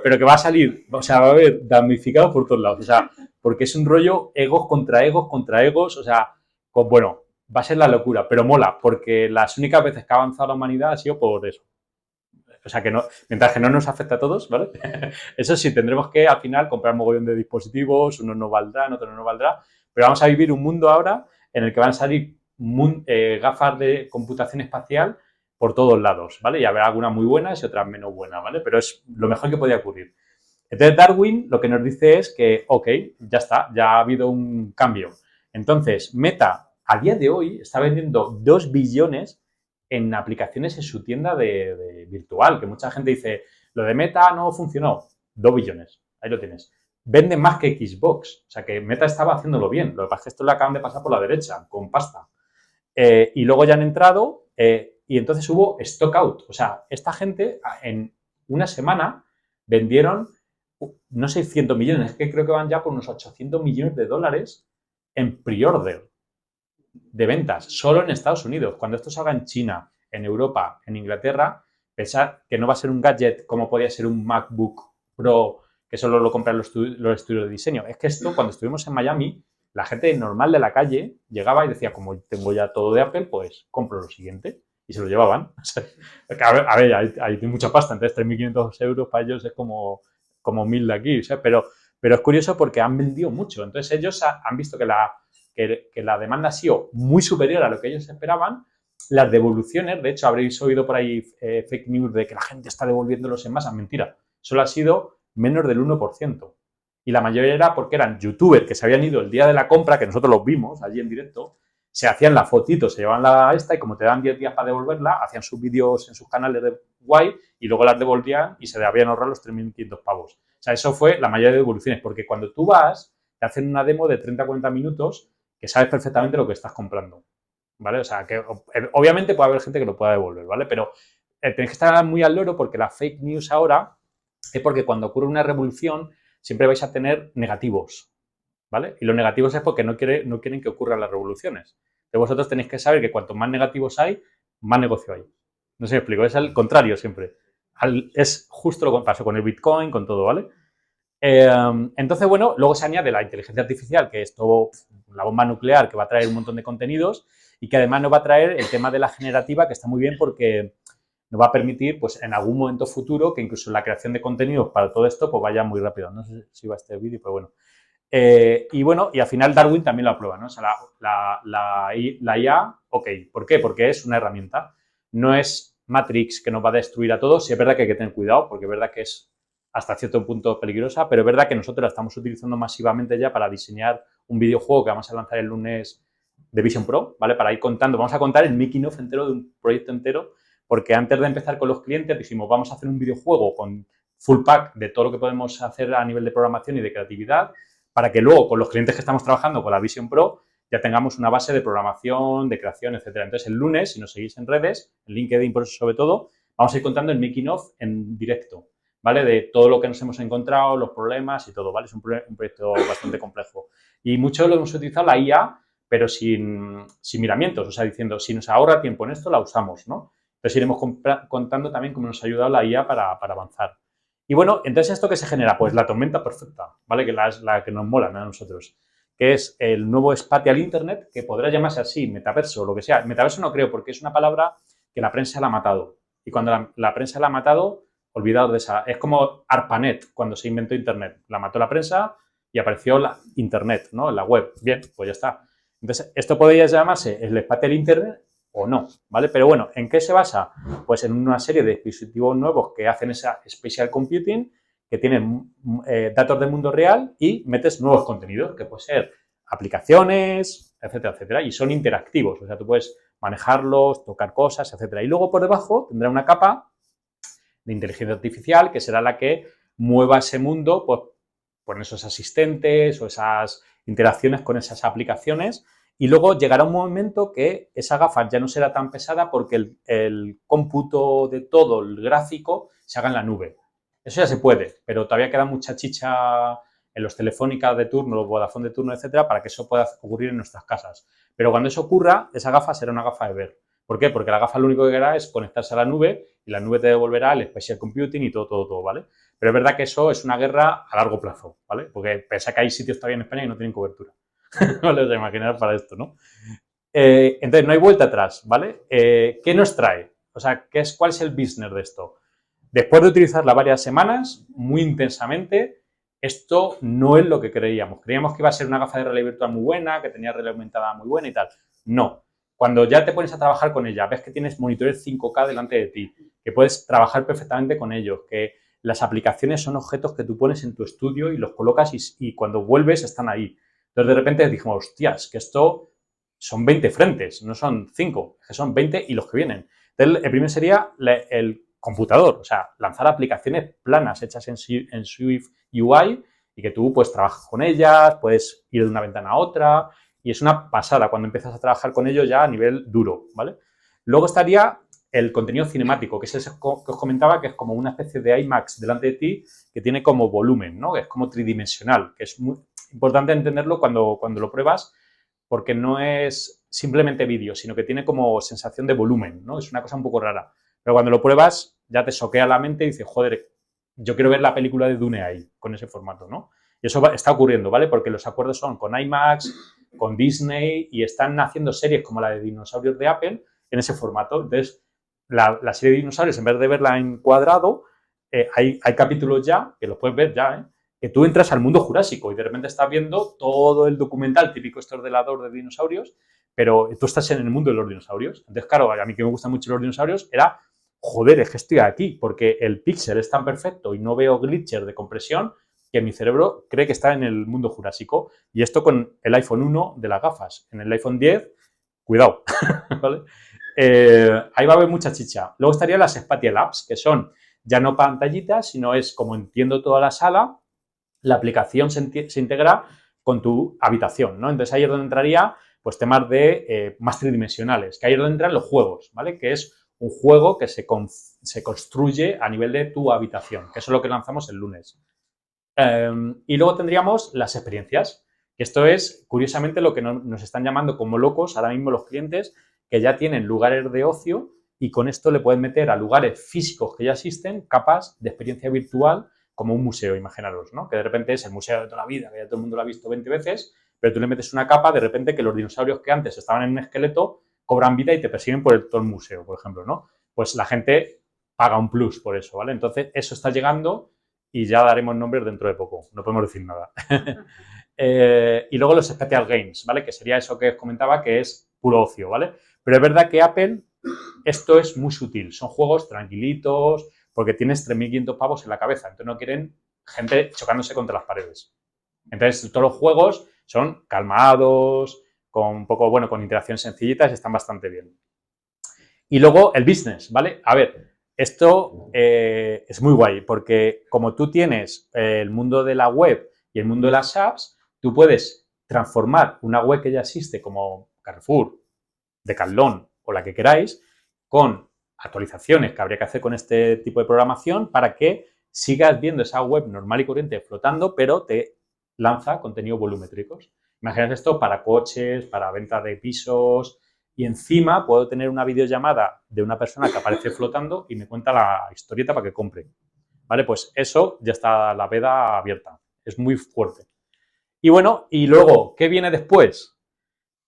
Pero que va a salir, o sea, va a haber damnificado por todos lados, o sea, porque es un rollo egos contra egos, o sea, pues bueno, va a ser la locura, pero mola, porque las únicas veces que ha avanzado la humanidad ha sido por eso. O sea, que no, mientras que no nos afecta a todos, ¿vale? Eso sí, tendremos que al final comprar mogollón de dispositivos, unos no valdrán, otros no valdrá, pero vamos a vivir un mundo ahora en el que van a salir gafas de computación espacial por todos lados, ¿vale? Y habrá algunas muy buenas y otras menos buenas, ¿vale? Pero es lo mejor que podía ocurrir. Entonces Darwin lo que nos dice es que, ok, ya está, ya ha habido un cambio. Entonces, Meta a día de hoy está vendiendo 2 billones en aplicaciones en su tienda de virtual, que mucha gente dice, lo de Meta no funcionó, 2 billones, ahí lo tienes. Vende más que Xbox, o sea que Meta estaba haciéndolo bien, lo que pasa es que esto lo acaban de pasar por la derecha, con pasta. Y luego ya han entrado y entonces hubo stock out, o sea, esta gente en una semana vendieron no 600 millones, es que creo que van ya por unos 800 millones de dólares en pre-order de ventas, solo en Estados Unidos. Cuando esto salga en China, en Europa, en Inglaterra, pensad que no va a ser un gadget como podía ser un MacBook Pro que solo lo compran los estudios de diseño. Es que esto, cuando estuvimos en Miami, la gente normal de la calle llegaba y decía, como tengo ya todo de Apple, pues compro lo siguiente. Y se lo llevaban. A ver, hay mucha pasta, entonces 3.500 euros para ellos es como 1.000 de aquí. ¿Sabes? Pero es curioso porque han vendido mucho. Entonces ellos han visto que la demanda ha sido muy superior a lo que ellos esperaban. Las devoluciones, de hecho, habréis oído por ahí fake news de que la gente está devolviéndolos en masa. Mentira. Solo ha sido menos del 1%. Y la mayoría era porque eran youtubers que se habían ido el día de la compra, que nosotros los vimos allí en directo, se hacían la fotito, se llevaban la esta y como te dan 10 días para devolverla, hacían sus vídeos en sus canales de guay y luego las devolvían y se habían ahorrado los 3.500 pavos. O sea, eso fue la mayoría de devoluciones, porque cuando tú vas, te hacen una demo de 30-40 minutos que sabes perfectamente lo que estás comprando, ¿vale? O sea, que obviamente puede haber gente que lo pueda devolver, ¿vale? Pero tenéis que estar muy al loro porque la fake news ahora es porque cuando ocurre una revolución siempre vais a tener negativos, ¿vale? Y los negativos es porque no quieren que ocurran las revoluciones. Pero vosotros tenéis que saber que cuanto más negativos hay, más negocio hay. No sé si me explico, es al contrario siempre. Es justo lo que pasó con el Bitcoin, con todo, ¿vale? Entonces, bueno, luego se añade la inteligencia artificial, que es todo la bomba nuclear que va a traer un montón de contenidos y que además nos va a traer el tema de la generativa, que está muy bien porque nos va a permitir, pues, en algún momento futuro, que incluso la creación de contenidos para todo esto, pues, vaya muy rápido. No sé si va este vídeo, pero bueno. Y bueno, y al final Darwin también lo aprueba, ¿no? O sea, la IA, ok. ¿Por qué? Porque es una herramienta. No es Matrix que nos va a destruir a todos. Sí, es verdad que hay que tener cuidado, porque es verdad que es hasta cierto punto peligrosa, pero es verdad que nosotros la estamos utilizando masivamente ya para diseñar un videojuego que vamos a lanzar el lunes de Vision Pro, ¿vale? Para ir contando, vamos a contar el making of entero de un proyecto entero, porque antes de empezar con los clientes dijimos, vamos a hacer un videojuego con full pack de todo lo que podemos hacer a nivel de programación y de creatividad, para que luego con los clientes que estamos trabajando con la Vision Pro ya tengamos una base de programación, de creación, etcétera. Entonces, el lunes, si nos seguís en redes, en LinkedIn por eso sobre todo, vamos a ir contando el making of en directo, ¿vale? De todo lo que nos hemos encontrado, los problemas y todo, ¿vale? Es un proyecto bastante complejo. Y mucho lo hemos utilizado la IA, pero sin miramientos, o sea, diciendo, si nos ahorra tiempo en esto, la usamos, ¿no? Entonces, iremos contando también cómo nos ha ayudado la IA para avanzar. Y bueno, entonces, ¿esto qué se genera? Pues la tormenta perfecta, ¿vale? Que es la que nos mola, ¿no? A nosotros, que es el nuevo Spatial Internet, que podrá llamarse así, metaverso o lo que sea. Metaverso no creo, porque es una palabra que la prensa la ha matado. Y cuando la prensa la ha matado, olvidaos de esa. Es como ARPANET, cuando se inventó Internet. La mató la prensa y apareció la Internet, ¿no? La web. Bien, pues ya está. Entonces, esto podría llamarse el Spatial Internet o no, ¿vale? Pero bueno, ¿en qué se basa? Pues en una serie de dispositivos nuevos que hacen esa Spatial Computing, que tienen datos del mundo real y metes nuevos contenidos, que puede ser aplicaciones, etcétera, etcétera, y son interactivos, o sea, tú puedes manejarlos, tocar cosas, etcétera. Y luego por debajo tendrá una capa de inteligencia artificial que será la que mueva ese mundo, pues, con esos asistentes o esas interacciones con esas aplicaciones. Y luego llegará un momento que esa gafa ya no será tan pesada porque el cómputo de todo el gráfico se haga en la nube. Eso ya se puede, pero todavía queda mucha chicha en los Telefónica de turno, los Vodafone de turno, etcétera, para que eso pueda ocurrir en nuestras casas. Pero cuando eso ocurra, esa gafa será una gafa de ver. ¿Por qué? Porque la gafa lo único que hará es conectarse a la nube y la nube te devolverá el spatial computing y todo, ¿vale? Pero es verdad que eso es una guerra a largo plazo, ¿vale? Porque pensa que hay sitios todavía en España que no tienen cobertura. ¿Vale? Os imaginar para esto, ¿no? Entonces, no hay vuelta atrás, ¿vale? ¿Qué nos trae? O sea, ¿cuál es el business de esto? Después de utilizarla varias semanas, muy intensamente, esto no es lo que creíamos. Creíamos que iba a ser una gafa de realidad virtual muy buena, que tenía realidad aumentada muy buena y tal. No. Cuando ya te pones a trabajar con ella, ves que tienes monitores 5K delante de ti, que puedes trabajar perfectamente con ellos, que las aplicaciones son objetos que tú pones en tu estudio y los colocas y cuando vuelves están ahí. Entonces, de repente dijimos, hostias, que esto son 20 frentes, no son 5, que son 20 y los que vienen. Entonces, el primero sería el computador, o sea, lanzar aplicaciones planas hechas en Swift UI y que tú pues trabajas con ellas, puedes ir de una ventana a otra y es una pasada cuando empiezas a trabajar con ellos ya a nivel duro, ¿vale? Luego estaría el contenido cinemático, que es ese que os comentaba, que es como una especie de IMAX delante de ti que tiene como volumen, ¿no? Es como tridimensional, que es muy importante entenderlo cuando lo pruebas porque no es simplemente vídeo, sino que tiene como sensación de volumen, ¿no? Es una cosa un poco rara. Pero cuando lo pruebas, ya te soquea la mente y dices, joder, yo quiero ver la película de Dune ahí, con ese formato, ¿no? Y eso está ocurriendo, ¿vale? Porque los acuerdos son con IMAX, con Disney, y están haciendo series como la de dinosaurios de Apple en ese formato. Entonces, la serie de dinosaurios, en vez de verla en cuadrado, hay capítulos ya, que los puedes ver ya, que tú entras al mundo jurásico y de repente estás viendo todo el documental típico este ordenador de dinosaurios, pero tú estás en el mundo de los dinosaurios. Entonces, claro, a mí que me gustan mucho los dinosaurios, era, joder, es que estoy aquí, porque el píxel es tan perfecto y no veo glitches de compresión que mi cerebro cree que está en el mundo jurásico. Y esto con el iPhone 1 de las gafas. En el iPhone 10, cuidado, ¿vale? Ahí va a haber mucha chicha. Luego estarían las Spatial Apps, que son ya no pantallitas, sino es como entiendo toda la sala, la aplicación se integra con tu habitación, ¿no? Entonces ahí es donde entraría pues temas de más tridimensionales, que ahí es donde entran los juegos, ¿vale? Que es un juego que se construye a nivel de tu habitación, que eso es lo que lanzamos el lunes. Y luego tendríamos las experiencias, que esto es curiosamente lo que nos están llamando como locos ahora mismo los clientes que ya tienen lugares de ocio y con esto le pueden meter a lugares físicos que ya existen capas de experiencia virtual como un museo, imaginaros, ¿no? Que de repente es el museo de toda la vida, que ya todo el mundo lo ha visto 20 veces, pero tú le metes una capa, de repente que los dinosaurios que antes estaban en un esqueleto cobran vida y te persiguen por todo el museo, por ejemplo, ¿no? Pues la gente paga un plus por eso, ¿vale? Entonces, eso está llegando y ya daremos nombres dentro de poco, no podemos decir nada. Y luego los Special Games, ¿vale? Que sería eso que os comentaba, que es puro ocio, ¿vale? Pero es verdad que Apple, esto es muy sutil, son juegos tranquilitos, porque tienes 3.500 pavos en la cabeza, entonces no quieren gente chocándose contra las paredes. Entonces, todos los juegos son calmados, con un poco, bueno, con interacciones sencillitas y están bastante bien. Y luego el business, ¿vale? A ver, esto es muy guay porque como tú tienes el mundo de la web y el mundo de las apps, tú puedes transformar una web que ya existe como Carrefour, Decathlon o la que queráis con actualizaciones que habría que hacer con este tipo de programación para que sigas viendo esa web normal y corriente flotando, pero te lanza contenido volumétricos. Imagínate esto para coches, para venta de pisos, y encima puedo tener una videollamada de una persona que aparece flotando y me cuenta la historieta para que compre. ¿Vale? Pues eso ya está la veda abierta. Es muy fuerte. Y bueno, y luego, ¿qué viene después?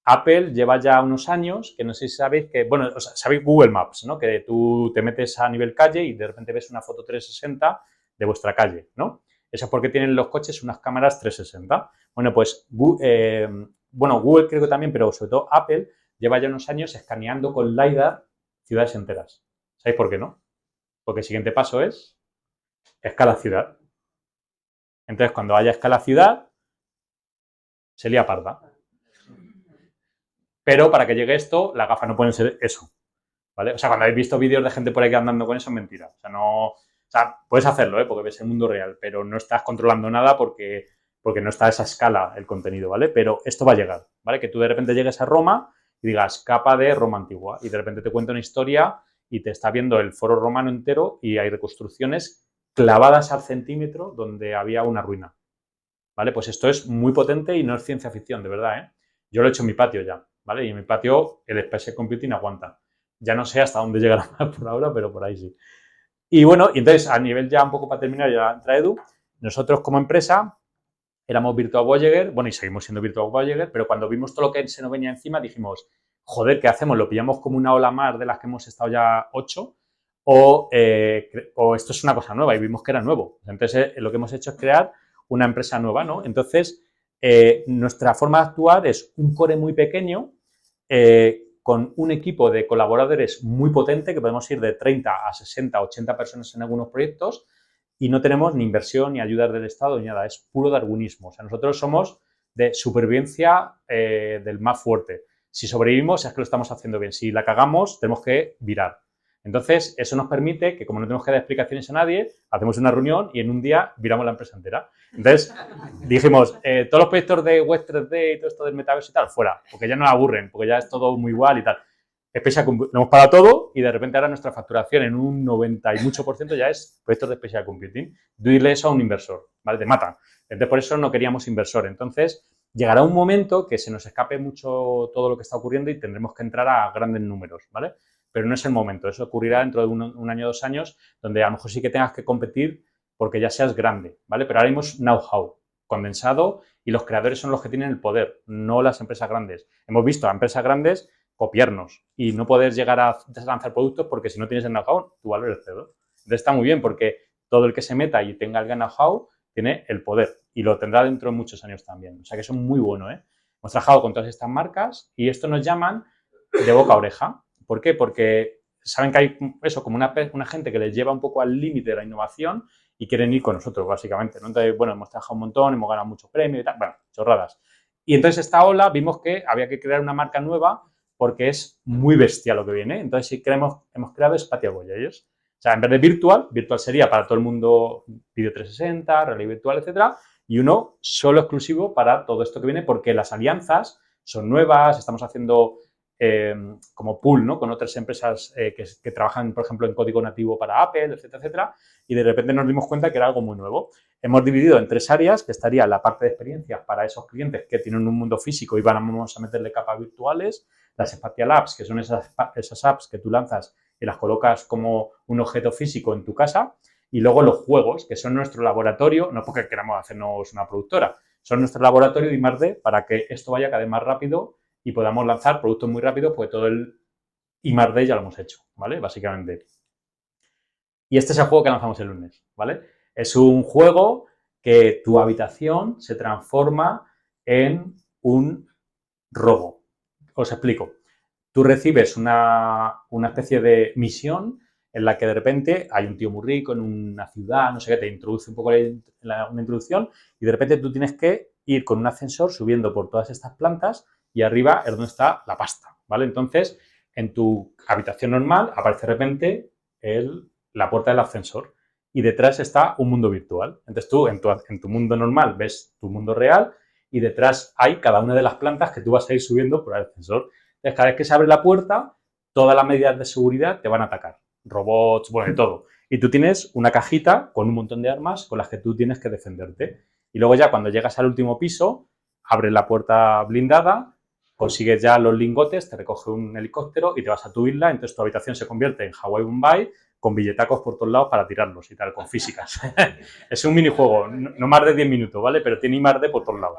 Apple lleva ya unos años, que no sé si sabéis que, bueno, o sea, sabéis Google Maps, ¿no? Que tú te metes a nivel calle y de repente ves una foto 360 de vuestra calle, ¿no? Eso es porque tienen los coches unas cámaras 360. Bueno, pues, Google creo que también, pero sobre todo Apple lleva ya unos años escaneando con LiDAR ciudades enteras. ¿Sabéis por qué no? Porque el siguiente paso es escala ciudad. Entonces, cuando haya escala ciudad, se lía parda. Pero para que llegue esto, las gafas no pueden ser eso, ¿vale? O sea, cuando habéis visto vídeos de gente por ahí andando con eso, es mentira. O sea, no... O sea, puedes hacerlo, porque ves el mundo real, pero no estás controlando nada porque no está a esa escala el contenido, ¿vale? Pero esto va a llegar, ¿vale? Que tú de repente llegues a Roma y digas, capa de Roma antigua, y de repente te cuenta una historia y te está viendo el foro romano entero y hay reconstrucciones clavadas al centímetro donde había una ruina, ¿vale? Pues esto es muy potente y no es ciencia ficción, de verdad, ¿eh? Yo lo he hecho en mi patio ya, ¿vale? Y en mi patio el Spatial Computing aguanta. Ya no sé hasta dónde llegará por ahora, pero por ahí sí. Y bueno, y entonces a nivel ya un poco para terminar, ya entra Edu, nosotros como empresa éramos Virtual Voyager, bueno, y seguimos siendo Virtual Voyager, pero cuando vimos todo lo que se nos venía encima dijimos, joder, ¿qué hacemos? ¿Lo pillamos como una ola más de las que hemos estado ya 8? O esto es una cosa nueva y vimos que era nuevo. Entonces, lo que hemos hecho es crear una empresa nueva, ¿no? Entonces, nuestra forma de actuar es un core muy pequeño, con un equipo de colaboradores muy potente, que podemos ir de 30 a 60, 80 personas en algunos proyectos, y no tenemos ni inversión, ni ayudas del Estado, ni nada. Es puro darwinismo. O sea, nosotros somos de supervivencia del más fuerte. Si sobrevivimos es que lo estamos haciendo bien. Si la cagamos, tenemos que virar. Entonces, eso nos permite que, como no tenemos que dar explicaciones a nadie, hacemos una reunión y en un día viramos la empresa entera. Entonces, dijimos, todos los proyectos de Web 3D y todo esto del metaverso y tal, fuera, porque ya nos aburren, porque ya es todo muy igual y tal. Lo hemos pagado todo y de repente ahora nuestra facturación en un 90 y mucho % ya es proyectos de Spatial Computing. Dile eso a un inversor, ¿vale? Te matan. Entonces, por eso no queríamos inversor. Entonces, llegará un momento que se nos escape mucho todo lo que está ocurriendo y tendremos que entrar a grandes números, ¿vale? Pero no es el momento. Eso ocurrirá dentro de un año o 2 años, donde a lo mejor sí que tengas que competir porque ya seas grande, ¿vale? Pero ahora mismo es know-how condensado y los creadores son los que tienen el poder, no las empresas grandes. Hemos visto a empresas grandes copiarnos y no poder llegar a lanzar productos porque si no tienes el know-how, tu valor es cero. Entonces está muy bien porque todo el que se meta y tenga el know-how tiene el poder y lo tendrá dentro de muchos años también. O sea que eso es muy bueno, ¿eh? Hemos trabajado con todas estas marcas y esto nos llaman de boca a oreja. ¿Por qué? Porque saben que hay eso, como una gente que les lleva un poco al límite de la innovación y quieren ir con nosotros, básicamente, ¿no? Entonces, bueno, hemos trabajado un montón, hemos ganado muchos premios y tal, bueno, chorradas. Y entonces esta ola vimos que había que crear una marca nueva porque es muy bestia lo que viene. Entonces, sí hemos creado Spatial Voyagers. O sea, en vez de virtual sería para todo el mundo vídeo 360, realidad virtual, etcétera, y uno solo exclusivo para todo esto que viene porque las alianzas son nuevas, estamos haciendo como pool, ¿no? Con otras empresas que trabajan, por ejemplo, en código nativo para Apple, etcétera, etcétera, y de repente nos dimos cuenta que era algo muy nuevo. Hemos dividido en 3 áreas, que estaría la parte de experiencias para esos clientes que tienen un mundo físico y vamos a meterle capas virtuales, las Spatial Apps, que son esas apps que tú lanzas y las colocas como un objeto físico en tu casa, y luego los juegos, que son nuestro laboratorio, no porque queramos hacernos una productora, son nuestro laboratorio de I+D para que esto vaya cada vez más rápido y podamos lanzar productos muy rápidos, pues todo el I+D ya lo hemos hecho, ¿vale? Básicamente. Y este es el juego que lanzamos el lunes, ¿vale? Es un juego que tu habitación se transforma en un robo. Os explico. Tú recibes una especie de misión en la que de repente hay un tío muy rico en una ciudad, no sé qué, te introduce un poco una introducción y de repente tú tienes que ir con un ascensor subiendo por todas estas plantas y arriba es donde está la pasta, ¿vale? Entonces, en tu habitación normal aparece de repente la puerta del ascensor y detrás está un mundo virtual. Entonces tú en tu mundo normal ves tu mundo real y detrás hay cada una de las plantas que tú vas a ir subiendo por el ascensor. Entonces, cada vez que se abre la puerta, todas las medidas de seguridad te van a atacar. Robots, bueno, de todo. Y tú tienes una cajita con un montón de armas con las que tú tienes que defenderte. Y luego ya cuando llegas al último piso, abres la puerta blindada, consigues ya los lingotes, te recoge un helicóptero y te vas a tu isla. Entonces tu habitación se convierte en Hawái Bombay con billetacos por todos lados para tirarlos y tal, con físicas. Es un minijuego, no más de 10 minutos, ¿vale? Pero tiene I+D por todos lados.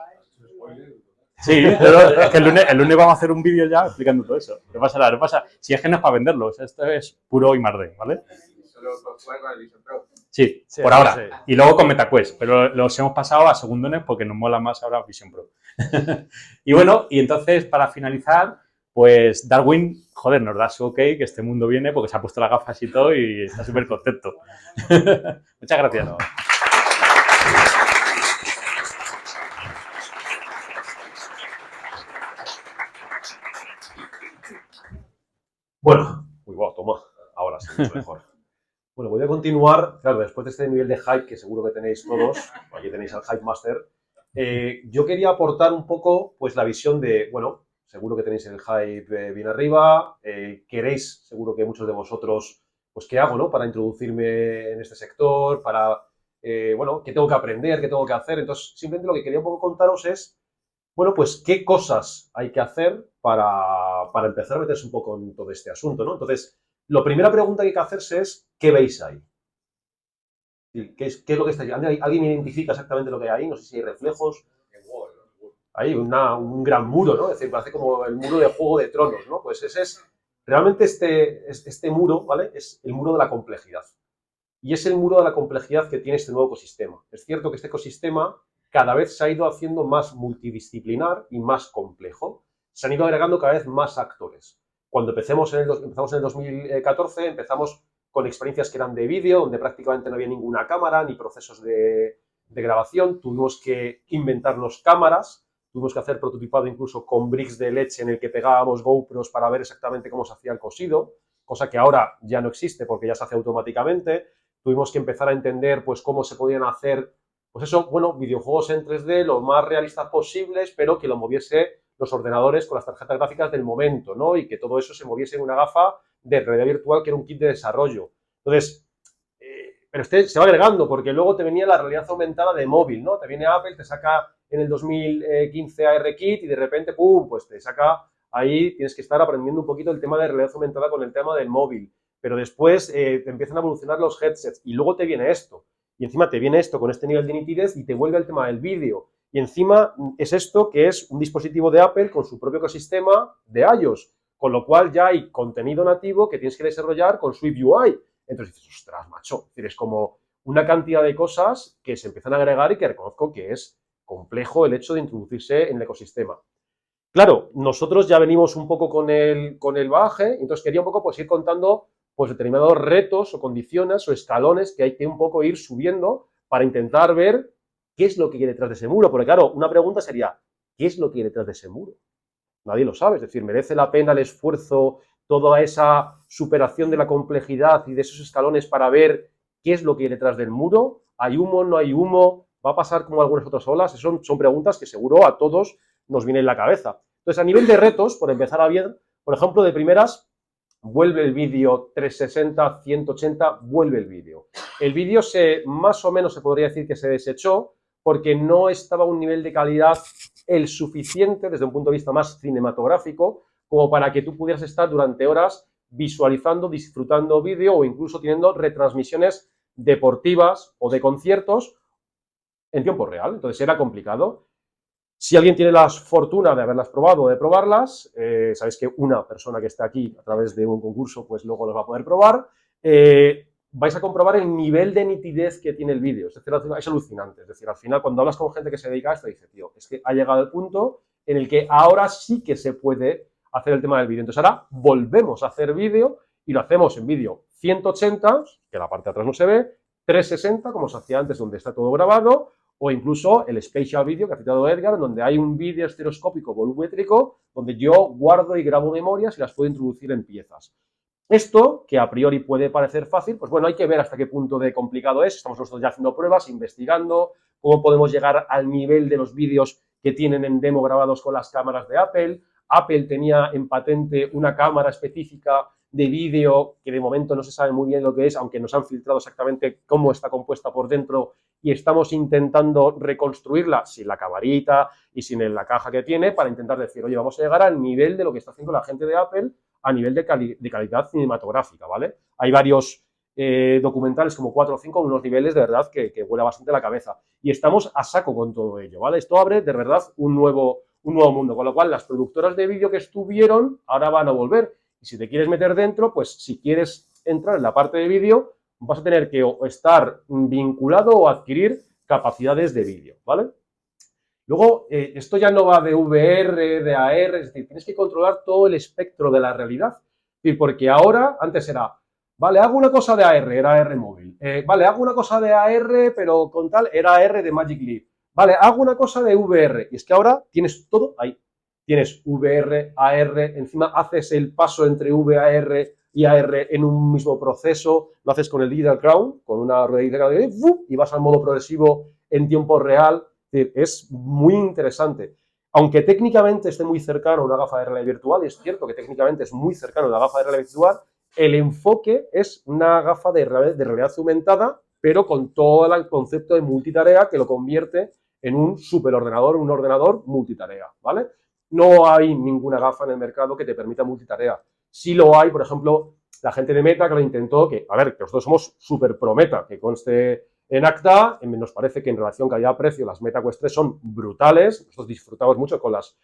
Sí, pero es que el lunes vamos a hacer un vídeo ya explicando todo eso. No pasa nada, no pasa. Si es que no es para venderlo, o sea, esto es puro I+D, ¿vale? Solo jugar con el Vision Pro. Sí, por ahora. Sí. Y luego con MetaQuest, pero los hemos pasado a segundones porque nos mola más ahora Vision Pro. Y bueno, y entonces para finalizar, pues Darwin, joder, nos da su ok que este mundo viene porque se ha puesto las gafas y todo y está súper contento. Muchas gracias. Bueno. mucho mejor. Bueno, voy a continuar, claro, después de este nivel de hype que seguro que tenéis todos, aquí tenéis al Hype Master, yo quería aportar un poco, pues, la visión de, bueno, seguro que tenéis el hype bien arriba, queréis, seguro que muchos de vosotros, pues, ¿qué hago, no? Para introducirme en este sector, para, bueno, ¿qué tengo que aprender, qué tengo que hacer? Entonces, simplemente lo que quería un poco contaros es, bueno, pues, ¿qué cosas hay que hacer para empezar a meterse un poco en todo este asunto, ¿no? Entonces, la primera pregunta que hay que hacerse es, ¿qué veis ahí? ¿Qué es lo que está ahí? ¿Alguien identifica exactamente lo que hay ahí? No sé si hay reflejos. Hay un gran muro, ¿no? Es decir, parece como el muro de Juego de Tronos, ¿no? Pues ese es, realmente este muro, ¿vale? Es el muro de la complejidad. Y es el muro de la complejidad que tiene este nuevo ecosistema. Es cierto que este ecosistema cada vez se ha ido haciendo más multidisciplinar y más complejo. Se han ido agregando cada vez más actores. Cuando empezamos en el 2014, empezamos con experiencias que eran de vídeo, donde prácticamente no había ninguna cámara ni procesos de grabación. Tuvimos que inventarnos cámaras, tuvimos que hacer prototipado incluso con bricks de leche en el que pegábamos GoPros para ver exactamente cómo se hacía el cosido, cosa que ahora ya no existe porque ya se hace automáticamente. Tuvimos que empezar a entender, pues, cómo se podían hacer, pues eso, bueno, videojuegos en 3D lo más realistas posibles, pero que lo moviese los ordenadores con las tarjetas gráficas del momento, ¿no? Y que todo eso se moviese en una gafa de realidad virtual que era un kit de desarrollo. Entonces, pero este se va agregando, porque luego te venía la realidad aumentada de móvil, ¿no? Te viene Apple, te saca en el 2015 ARKit y de repente, ¡pum!, pues te saca ahí, tienes que estar aprendiendo un poquito el tema de realidad aumentada con el tema del móvil. Pero después te empiezan a evolucionar los headsets y luego te viene esto. Y encima te viene esto con este nivel de nitidez y te vuelve el tema del vídeo. Y encima es esto que es un dispositivo de Apple con su propio ecosistema de iOS. Con lo cual ya hay contenido nativo que tienes que desarrollar con Swift UI. Entonces dices, ostras, macho, es decir, es como una cantidad de cosas que se empiezan a agregar y que reconozco que es complejo el hecho de introducirse en el ecosistema. Claro, nosotros ya venimos un poco con el bagaje, entonces quería un poco, pues, ir contando, pues, determinados retos o condiciones o escalones que hay que un poco ir subiendo para intentar ver qué es lo que hay detrás de ese muro. Porque claro, una pregunta sería, ¿qué es lo que hay detrás de ese muro? Nadie lo sabe, es decir, ¿merece la pena el esfuerzo, toda esa superación de la complejidad y de esos escalones para ver qué es lo que hay detrás del muro? ¿Hay humo, no hay humo? ¿Va a pasar como algunas otras olas? Son preguntas que seguro a todos nos vienen en la cabeza. Entonces, a nivel de retos, por empezar a ver, por ejemplo, de primeras, vuelve el vídeo 360, 180, vuelve el vídeo. El vídeo más o menos se podría decir que se desechó porque no estaba a un nivel de calidad el suficiente desde un punto de vista más cinematográfico como para que tú pudieras estar durante horas visualizando, disfrutando vídeo o incluso teniendo retransmisiones deportivas o de conciertos en tiempo real. Entonces era complicado. Si alguien tiene la fortuna de haberlas probado o de probarlas, sabéis que una persona que está aquí a través de un concurso, pues luego los va a poder probar, vais a comprobar el nivel de nitidez que tiene el vídeo. Es decir, es alucinante. Es decir, al final, cuando hablas con gente que se dedica a esto, dice, tío, es que ha llegado el punto en el que ahora sí que se puede hacer el tema del vídeo. Entonces ahora volvemos a hacer vídeo y lo hacemos en vídeo 180, que la parte de atrás no se ve, 360, como se hacía antes, donde está todo grabado, o incluso el Spatial Video que ha citado Edgar, donde hay un vídeo estereoscópico volumétrico donde yo guardo y grabo memorias y las puedo introducir en piezas. Esto, que a priori puede parecer fácil, pues bueno, hay que ver hasta qué punto de complicado es. Estamos nosotros ya haciendo pruebas, investigando cómo podemos llegar al nivel de los vídeos que tienen en demo grabados con las cámaras de Apple. Apple tenía en patente una cámara específica de vídeo que de momento no se sabe muy bien lo que es, aunque nos han filtrado exactamente cómo está compuesta por dentro y estamos intentando reconstruirla sin la camarita y sin la caja que tiene para intentar decir, oye, vamos a llegar al nivel de lo que está haciendo la gente de Apple a nivel de calidad cinematográfica, ¿vale? Hay varios documentales, como 4 o 5, unos niveles de verdad que vuela bastante la cabeza. Y estamos a saco con todo ello, ¿vale? Esto abre de verdad un nuevo mundo, con lo cual las productoras de vídeo que estuvieron ahora van a volver. Y si te quieres meter dentro, pues si quieres entrar en la parte de vídeo, vas a tener que estar vinculado o adquirir capacidades de vídeo, ¿vale? Luego, esto ya no va de VR, de AR, es decir, tienes que controlar todo el espectro de la realidad. Es decir, porque ahora, antes era, vale, hago una cosa de AR, era AR móvil. Vale, hago una cosa de AR, pero con tal, era AR de Magic Leap. Vale, hago una cosa de VR. Y es que ahora tienes todo ahí. Tienes VR, AR, encima haces el paso entre VAR IAR en un mismo proceso, lo haces con el Digital Crown, con una ruedita y vas al modo progresivo en tiempo real. Es muy interesante. Aunque técnicamente esté muy cercano a una gafa de realidad virtual, y es cierto que técnicamente es muy cercano a la gafa de realidad virtual, el enfoque es una gafa de realidad aumentada, pero con todo el concepto de multitarea que lo convierte en un superordenador, un ordenador multitarea, ¿vale? No hay ninguna gafa en el mercado que te permita multitarea. Sí lo hay, por ejemplo, la gente de Meta que lo intentó, que, a ver, que nosotros somos súper pro Meta, que conste en acta, nos parece que en relación calidad-precio las Meta Quest 3 son brutales, nosotros disfrutamos mucho con las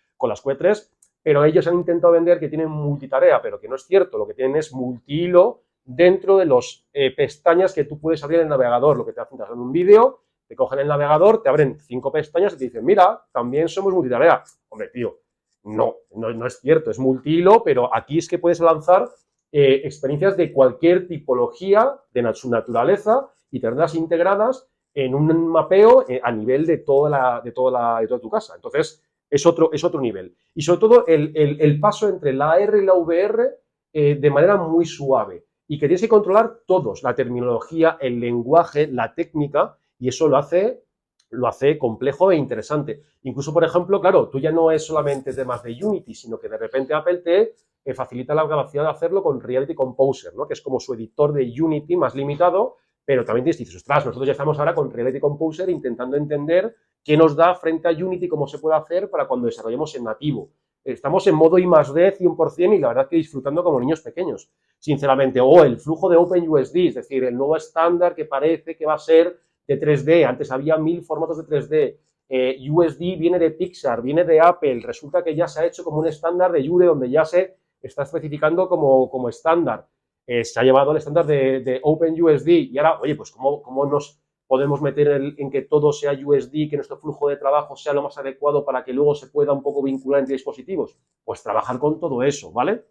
Quest 3, pero ellos han intentado vender que tienen multitarea, pero que no es cierto, lo que tienen es multihilo dentro de las pestañas que tú puedes abrir en el navegador, lo que te hacen hacer un vídeo, te cogen el navegador, te abren 5 pestañas y te dicen, mira, también somos multitarea. Hombre, tío, no es cierto, es multihilo, pero aquí es que puedes lanzar experiencias de cualquier tipología de su naturaleza y tenerlas integradas en un mapeo a nivel de toda tu casa. Entonces, es otro nivel. Y sobre todo el paso entre la AR y la VR de manera muy suave y que tienes que controlar todos, la terminología, el lenguaje, la técnica, y eso lo hace complejo e interesante. Incluso, por ejemplo, claro, tú ya no es solamente temas de Unity, sino que de repente Apple te facilita la capacidad de hacerlo con Reality Composer, ¿no? Que es como su editor de Unity más limitado, pero también dices, ostras, nosotros ya estamos ahora con Reality Composer intentando entender qué nos da frente a Unity, cómo se puede hacer para cuando desarrollemos en nativo. Estamos en modo I+D 100% y la verdad que disfrutando como niños pequeños, sinceramente. O el flujo de OpenUSD, es decir, el nuevo estándar que parece que va a ser de 3D. Antes había 1000 formatos de 3D. USD viene de Pixar, viene de Apple. Resulta que ya se ha hecho como un estándar de Jure donde ya se está especificando como estándar. Se ha llevado al estándar de OpenUSD y ahora, oye, pues ¿cómo nos podemos meter en que todo sea USD, que nuestro flujo de trabajo sea lo más adecuado para que luego se pueda un poco vincular entre dispositivos? Pues trabajar con todo eso, ¿vale?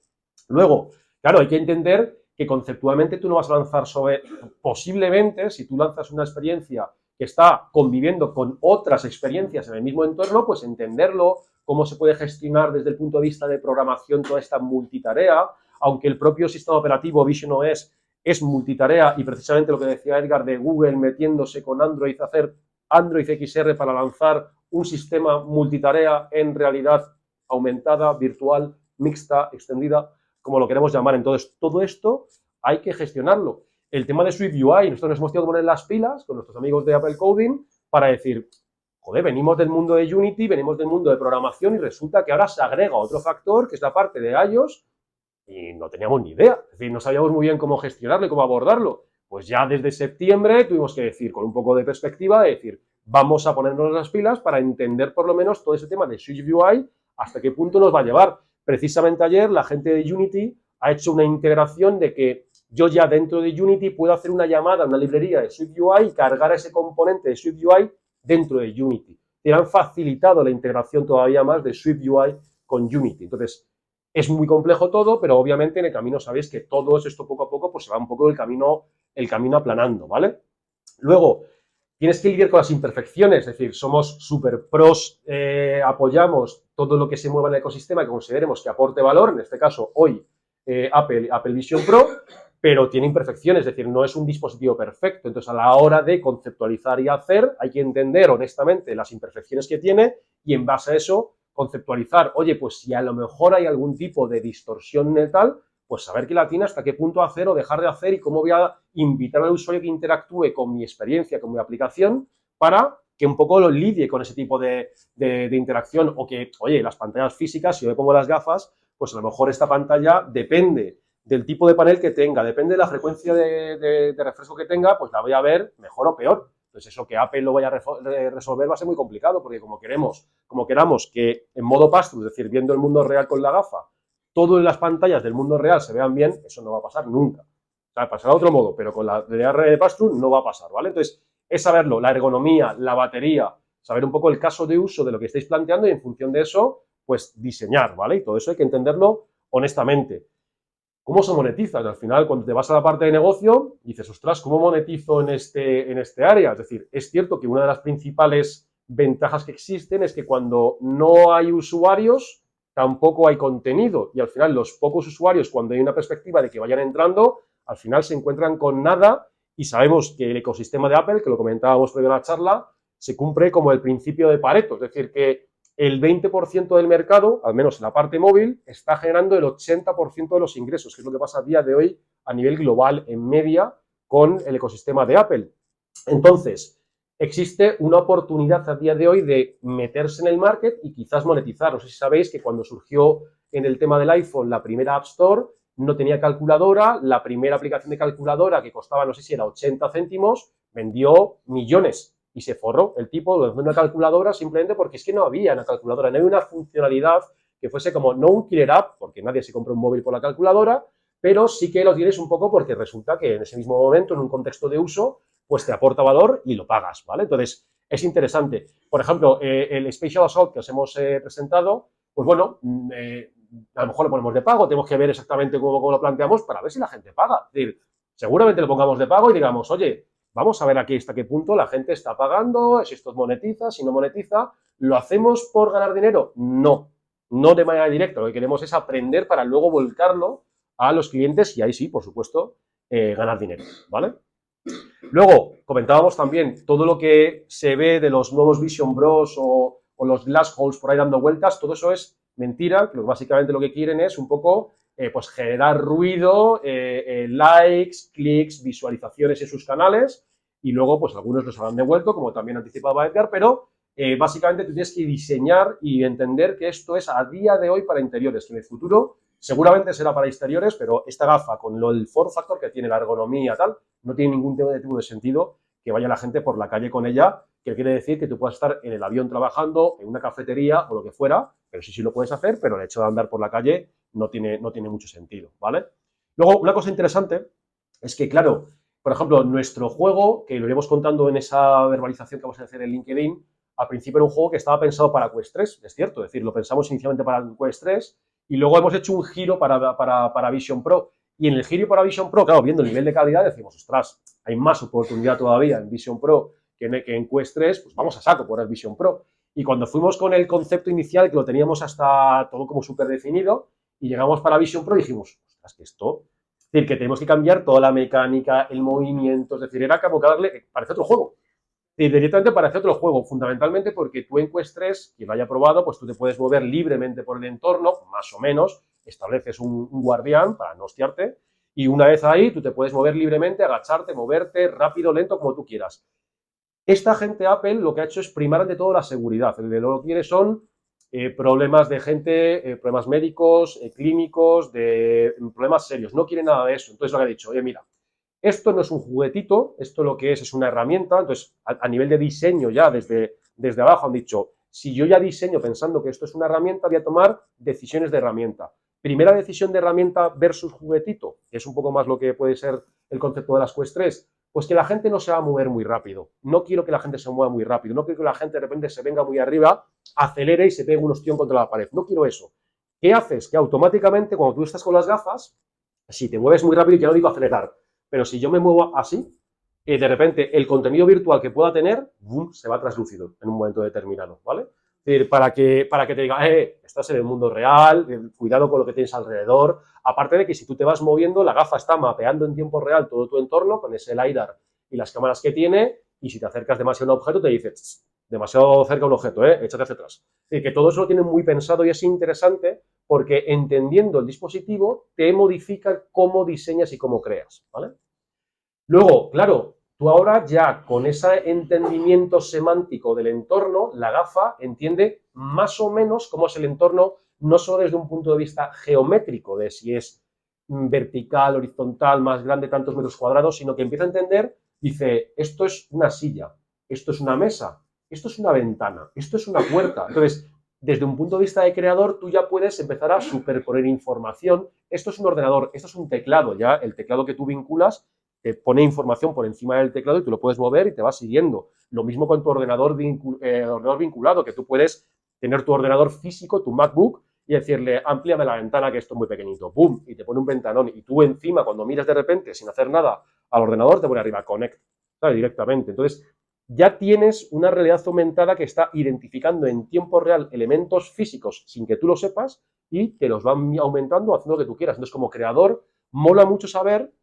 Luego, claro, hay que entender que conceptualmente tú no vas a lanzar posiblemente, si tú lanzas una experiencia que está conviviendo con otras experiencias en el mismo entorno, pues entenderlo, cómo se puede gestionar desde el punto de vista de programación toda esta multitarea, aunque el propio sistema operativo visionOS es multitarea y precisamente lo que decía Edgar de Google metiéndose con Android, hacer Android XR para lanzar un sistema multitarea en realidad aumentada, virtual, mixta, extendida, como lo queremos llamar. Entonces, todo esto hay que gestionarlo. El tema de SwiftUI, nosotros nos hemos tenido que poner las pilas con nuestros amigos de Apple Coding para decir, joder, venimos del mundo de Unity, venimos del mundo de programación y resulta que ahora se agrega otro factor que es la parte de iOS y no teníamos ni idea. Es decir, no sabíamos muy bien cómo gestionarlo y cómo abordarlo. Pues ya desde septiembre tuvimos que decir, con un poco de perspectiva, de decir, vamos a ponernos las pilas para entender por lo menos todo ese tema de SwiftUI, hasta qué punto nos va a llevar. Precisamente ayer la gente de Unity ha hecho una integración de que yo ya dentro de Unity puedo hacer una llamada a una librería de SwiftUI y cargar ese componente de SwiftUI dentro de Unity. Y han facilitado la integración todavía más de SwiftUI con Unity. Entonces, es muy complejo todo, pero obviamente en el camino sabéis que todo esto poco a poco pues se va un poco el camino aplanando, ¿vale? Luego, tienes que lidiar con las imperfecciones, es decir, somos súper pros, apoyamos todo lo que se mueva en el ecosistema que consideremos que aporte valor, en este caso hoy Apple Vision Pro, pero tiene imperfecciones, es decir, no es un dispositivo perfecto. Entonces, a la hora de conceptualizar y hacer, hay que entender honestamente las imperfecciones que tiene y en base a eso conceptualizar, oye, pues si a lo mejor hay algún tipo de distorsión en tal, pues saber qué la tiene, hasta qué punto hacer o dejar de hacer y cómo voy a invitar al usuario que interactúe con mi experiencia, con mi aplicación, para que un poco lo lidie con ese tipo de interacción o que, oye, las pantallas físicas, si yo me pongo las gafas, pues a lo mejor esta pantalla depende del tipo de panel que tenga, depende de la frecuencia de refresco que tenga, pues la voy a ver mejor o peor. Entonces, eso que Apple lo vaya a resolver va a ser muy complicado, porque como queramos que en modo pass-through, es decir, viendo el mundo real con la gafa, todo en las pantallas del mundo real se vean bien, eso no va a pasar nunca. O sea, pasará de otro modo, pero con la DR de pass-through no va a pasar, ¿vale? Entonces, es saberlo, la ergonomía, la batería, saber un poco el caso de uso de lo que estáis planteando y en función de eso, pues diseñar, ¿vale? Y todo eso hay que entenderlo honestamente. ¿Cómo se monetiza? Al final, cuando te vas a la parte de negocio, dices, ostras, ¿cómo monetizo en este área? Es decir, es cierto que una de las principales ventajas que existen es que cuando no hay usuarios, tampoco hay contenido y al final los pocos usuarios, cuando hay una perspectiva de que vayan entrando, al final se encuentran con nada y sabemos que el ecosistema de Apple, que lo comentábamos previo a la charla, se cumple como el principio de Pareto, es decir, que el 20% del mercado, al menos en la parte móvil, está generando el 80% de los ingresos, que es lo que pasa a día de hoy a nivel global en media con el ecosistema de Apple. Entonces, existe una oportunidad a día de hoy de meterse en el market y quizás monetizar. No sé si sabéis que cuando surgió en el tema del iPhone la primera App Store, no tenía calculadora, la primera aplicación de calculadora que costaba, no sé si era 80 céntimos, vendió millones y se forró el tipo de una calculadora simplemente porque es que no había una calculadora, no había una funcionalidad que fuese como, no un killer app, porque nadie se compra un móvil por la calculadora, pero sí que lo tienes un poco porque resulta que en ese mismo momento, en un contexto de uso, pues te aporta valor y lo pagas, ¿vale? Entonces, es interesante. Por ejemplo, el Spatial Assault que os hemos presentado, pues bueno, a lo mejor lo ponemos de pago, tenemos que ver exactamente cómo lo planteamos para ver si la gente paga. Es decir, seguramente lo pongamos de pago y digamos, oye, vamos a ver aquí hasta qué punto la gente está pagando, si esto monetiza, si no monetiza. ¿Lo hacemos por ganar dinero? No, no de manera directa. Lo que queremos es aprender para luego volcarlo a los clientes y ahí sí, por supuesto, ganar dinero, ¿vale? Luego, comentábamos también todo lo que se ve de los nuevos Vision Bros o los Glass Holes por ahí dando vueltas, todo eso es mentira, que básicamente lo que quieren es un poco pues generar ruido, likes, clics, visualizaciones en sus canales y luego pues algunos los habrán devuelto, como también anticipaba Edgar, pero básicamente tú tienes que diseñar y entender que esto es a día de hoy para interiores, que en el futuro seguramente será para exteriores, pero esta gafa con el form factor que tiene, la ergonomía tal, no tiene ningún tipo de sentido que vaya la gente por la calle con ella, que quiere decir que tú puedas estar en el avión trabajando, en una cafetería o lo que fuera, pero sí lo puedes hacer, pero el hecho de andar por la calle no tiene mucho sentido, ¿vale? Luego, una cosa interesante es que, claro, por ejemplo, nuestro juego, que lo iremos contando en esa verbalización que vamos a hacer en LinkedIn, al principio era un juego que estaba pensado para Quest 3, es cierto, es decir, lo pensamos inicialmente para Quest 3 y luego hemos hecho un giro para Vision Pro. Y en el giro para Vision Pro, claro, viendo el nivel de calidad, decimos, ostras, hay más oportunidad todavía en Vision Pro que en Quest 3, pues vamos a saco por el Vision Pro. Y cuando fuimos con el concepto inicial, que lo teníamos hasta todo como súper definido, y llegamos para Vision Pro y dijimos, ostras, que esto, es decir, que tenemos que cambiar toda la mecánica, el movimiento, es decir, era como que darle, parece otro juego. Y directamente parece otro juego, fundamentalmente porque tú en Quest 3, quien lo haya probado, pues tú te puedes mover libremente por el entorno, más o menos, estableces un guardián para no hostiarte, y una vez ahí tú te puedes mover libremente, agacharte, moverte, rápido, lento, como tú quieras. Esta gente Apple lo que ha hecho es primar ante todo la seguridad. Lo que quiere son problemas de gente, problemas médicos, clínicos, de problemas serios. No quiere nada de eso. Entonces lo que ha dicho, oye, mira, esto no es un juguetito, esto lo que es una herramienta. Entonces, a nivel de diseño ya desde abajo han dicho, si yo ya diseño pensando que esto es una herramienta, voy a tomar decisiones de herramienta. Primera decisión de herramienta versus juguetito, que es un poco más lo que puede ser el concepto de las Quest 3, pues que la gente no se va a mover muy rápido. No quiero que la gente se mueva muy rápido, no quiero que la gente de repente se venga muy arriba, acelere y se pegue un ostión contra la pared. No quiero eso. ¿Qué haces? Que automáticamente cuando tú estás con las gafas, si te mueves muy rápido, ya no digo acelerar, pero si yo me muevo así, de repente el contenido virtual que pueda tener, boom, se va traslúcido en un momento determinado, ¿vale? Es decir, para que te diga, estás en el mundo real, cuidado con lo que tienes alrededor. Aparte de que si tú te vas moviendo, la gafa está mapeando en tiempo real todo tu entorno con ese LiDAR y las cámaras que tiene, y si te acercas demasiado a un objeto, te dice, demasiado cerca a un objeto, échate hacia atrás. Es decir, que todo eso lo tienen muy pensado y es interesante porque entendiendo el dispositivo te modifica cómo diseñas y cómo creas, ¿vale? Luego, claro, tú ahora ya con ese entendimiento semántico del entorno, la gafa entiende más o menos cómo es el entorno, no solo desde un punto de vista geométrico, de si es vertical, horizontal, más grande, tantos metros cuadrados, sino que empieza a entender, dice, esto es una silla, esto es una mesa, esto es una ventana, esto es una puerta. Entonces, desde un punto de vista de creador, tú ya puedes empezar a superponer información. Esto es un ordenador, esto es un teclado, ya el teclado que tú vinculas te pone información por encima del teclado y tú lo puedes mover y te va siguiendo. Lo mismo con tu ordenador vinculado, que tú puedes tener tu ordenador físico, tu MacBook, y decirle, amplíame la ventana que esto es muy pequeñito, ¡pum! Y te pone un ventanón. Y tú encima, cuando miras de repente, sin hacer nada al ordenador, te pone arriba, connect, ¿sabes? Directamente. Entonces, ya tienes una realidad aumentada que está identificando en tiempo real elementos físicos sin que tú lo sepas y te los van aumentando haciendo lo que tú quieras. Entonces, como creador, mola mucho saber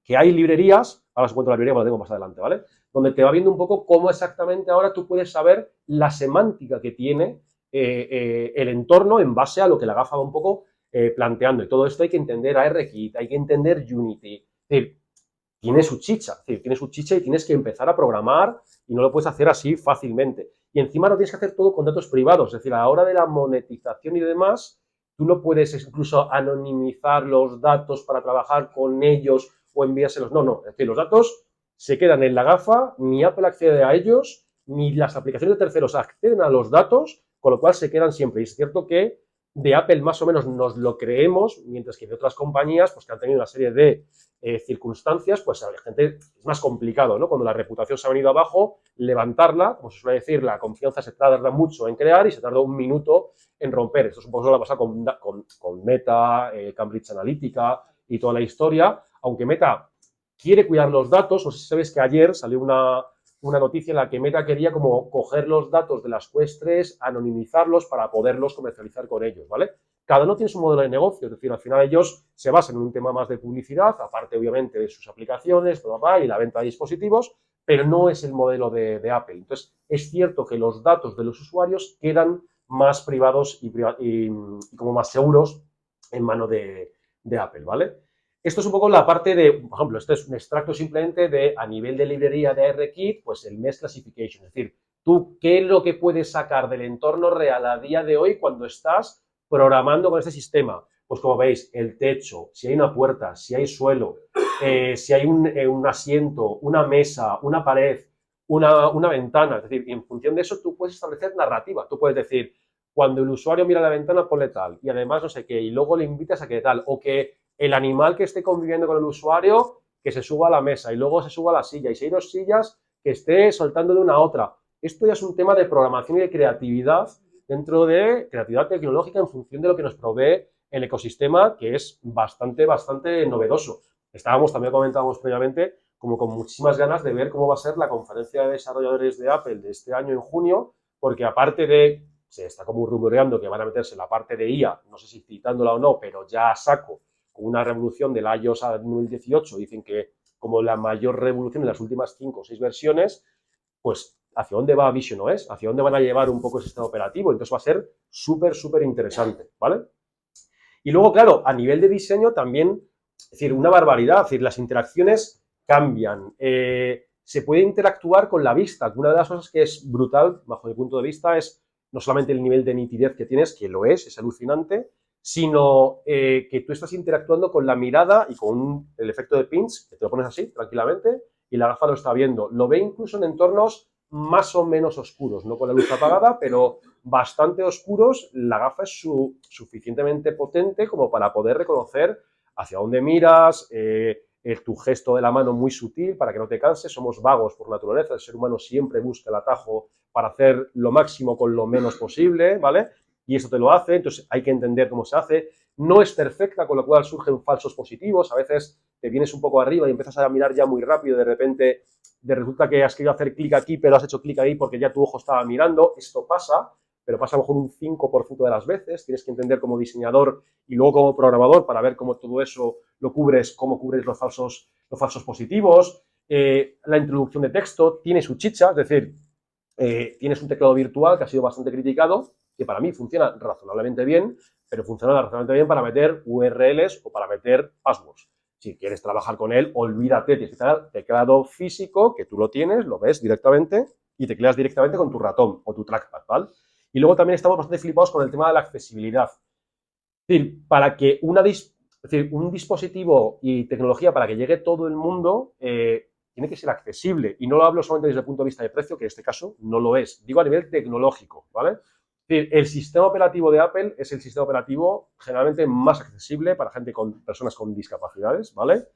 que hay librerías, ahora os cuento la librería, porque la tengo más adelante, ¿vale? Donde te va viendo un poco cómo exactamente ahora tú puedes saber la semántica que tiene el entorno en base a lo que la gafa va un poco planteando. Y todo esto hay que entender ARKit, hay que entender Unity. Es decir, tiene su chicha, es decir, tiene su chicha y tienes que empezar a programar y no lo puedes hacer así fácilmente. Y encima lo tienes que hacer todo con datos privados, es decir, a la hora de la monetización y demás, tú no puedes incluso anonimizar los datos para trabajar con ellos o enviárselos. No, no, es decir, los datos se quedan en la gafa, ni Apple accede a ellos, ni las aplicaciones de terceros acceden a los datos, con lo cual se quedan siempre. Y es cierto que de Apple más o menos nos lo creemos, mientras que de otras compañías, pues que han tenido una serie de circunstancias, pues a la gente es más complicado, ¿no? Cuando la reputación se ha venido abajo, levantarla, como se suele decir, la confianza se tarda mucho en crear y se tarda un minuto en romper. Esto es un poco lo que pasa con Meta, Cambridge Analytica y toda la historia, aunque Meta quiere cuidar los datos. No sé si sabes que ayer salió una noticia en la que Meta quería como coger los datos de las Quest 3, anonimizarlos para poderlos comercializar con ellos, ¿vale? Cada uno tiene su modelo de negocio, es decir, al final ellos se basan en un tema más de publicidad, aparte obviamente de sus aplicaciones, y la venta de dispositivos, pero no es el modelo de Apple. Entonces, es cierto que los datos de los usuarios quedan más privados y como más seguros en mano de Apple, ¿vale? Esto es un poco la parte de, por ejemplo, este es un extracto simplemente de, a nivel de librería de ARKit, pues el Mesh Classification, es decir, tú qué es lo que puedes sacar del entorno real a día de hoy cuando estás programando con este sistema. Pues como veis, el techo, si hay una puerta, si hay suelo, si hay un asiento, una mesa, una pared, una ventana, es decir, en función de eso tú puedes establecer narrativa, tú puedes decir, cuando el usuario mira la ventana ponle tal, y además no sé qué, y luego le invitas a que tal, o que el animal que esté conviviendo con el usuario que se suba a la mesa y luego se suba a la silla, y si hay dos sillas que esté soltando de una a otra. Esto ya es un tema de programación y de creatividad dentro de creatividad tecnológica en función de lo que nos provee el ecosistema, que es bastante novedoso. También comentábamos previamente, como con muchísimas ganas de ver cómo va a ser la conferencia de desarrolladores de Apple de este año en junio, porque aparte de, se está como rumoreando que van a meterse en la parte de IA, no sé si citándola o no, pero ya a saco, con una revolución del iOS 2018, dicen que como la mayor revolución en las últimas 5 o 6 versiones, pues hacia dónde va visionOS, hacia dónde van a llevar un poco ese sistema operativo. Entonces va a ser súper interesante, ¿vale? Y luego, claro, a nivel de diseño también, es decir, una barbaridad, es decir, las interacciones cambian. Se puede interactuar con la vista. Una de las cosas que es brutal, bajo mi punto de vista, es no solamente el nivel de nitidez que tienes, que lo es alucinante, sino que tú estás interactuando con la mirada y con el efecto de pinch, que te lo pones así, tranquilamente, y la gafa lo está viendo. Lo ve incluso en entornos más o menos oscuros, no con la luz apagada, pero bastante oscuros. La gafa es suficientemente potente como para poder reconocer hacia dónde miras, tu gesto de la mano muy sutil para que no te canses. Somos vagos por naturaleza, el ser humano siempre busca el atajo para hacer lo máximo con lo menos posible, ¿vale? Y eso te lo hace, entonces hay que entender cómo se hace. No es perfecta, con lo cual surgen falsos positivos. A veces te vienes un poco arriba y empiezas a mirar ya muy rápido, de repente resulta que has querido hacer clic aquí, pero has hecho clic ahí porque ya tu ojo estaba mirando. Esto pasa, pero pasa a lo mejor un 5% de las veces. Tienes que entender como diseñador y luego como programador para ver cómo todo eso lo cubres, cómo cubres los falsos positivos. La introducción de texto tiene su chicha, es decir, tienes un teclado virtual que ha sido bastante criticado, que para mí funciona razonablemente bien, pero funciona razonablemente bien para meter URLs o para meter passwords. Si quieres trabajar con él, olvídate, tienes que tener teclado físico, que tú lo tienes, lo ves directamente y tecleas directamente con tu ratón o tu trackpad, ¿vale? Y luego también estamos bastante flipados con el tema de la accesibilidad. Es decir, para que un dispositivo y tecnología para que llegue todo el mundo, tiene que ser accesible. Y no lo hablo solamente desde el punto de vista de precio, que en este caso no lo es. Digo a nivel tecnológico, ¿vale? Es decir, el sistema operativo de Apple es el sistema operativo generalmente más accesible para personas con discapacidades, ¿vale?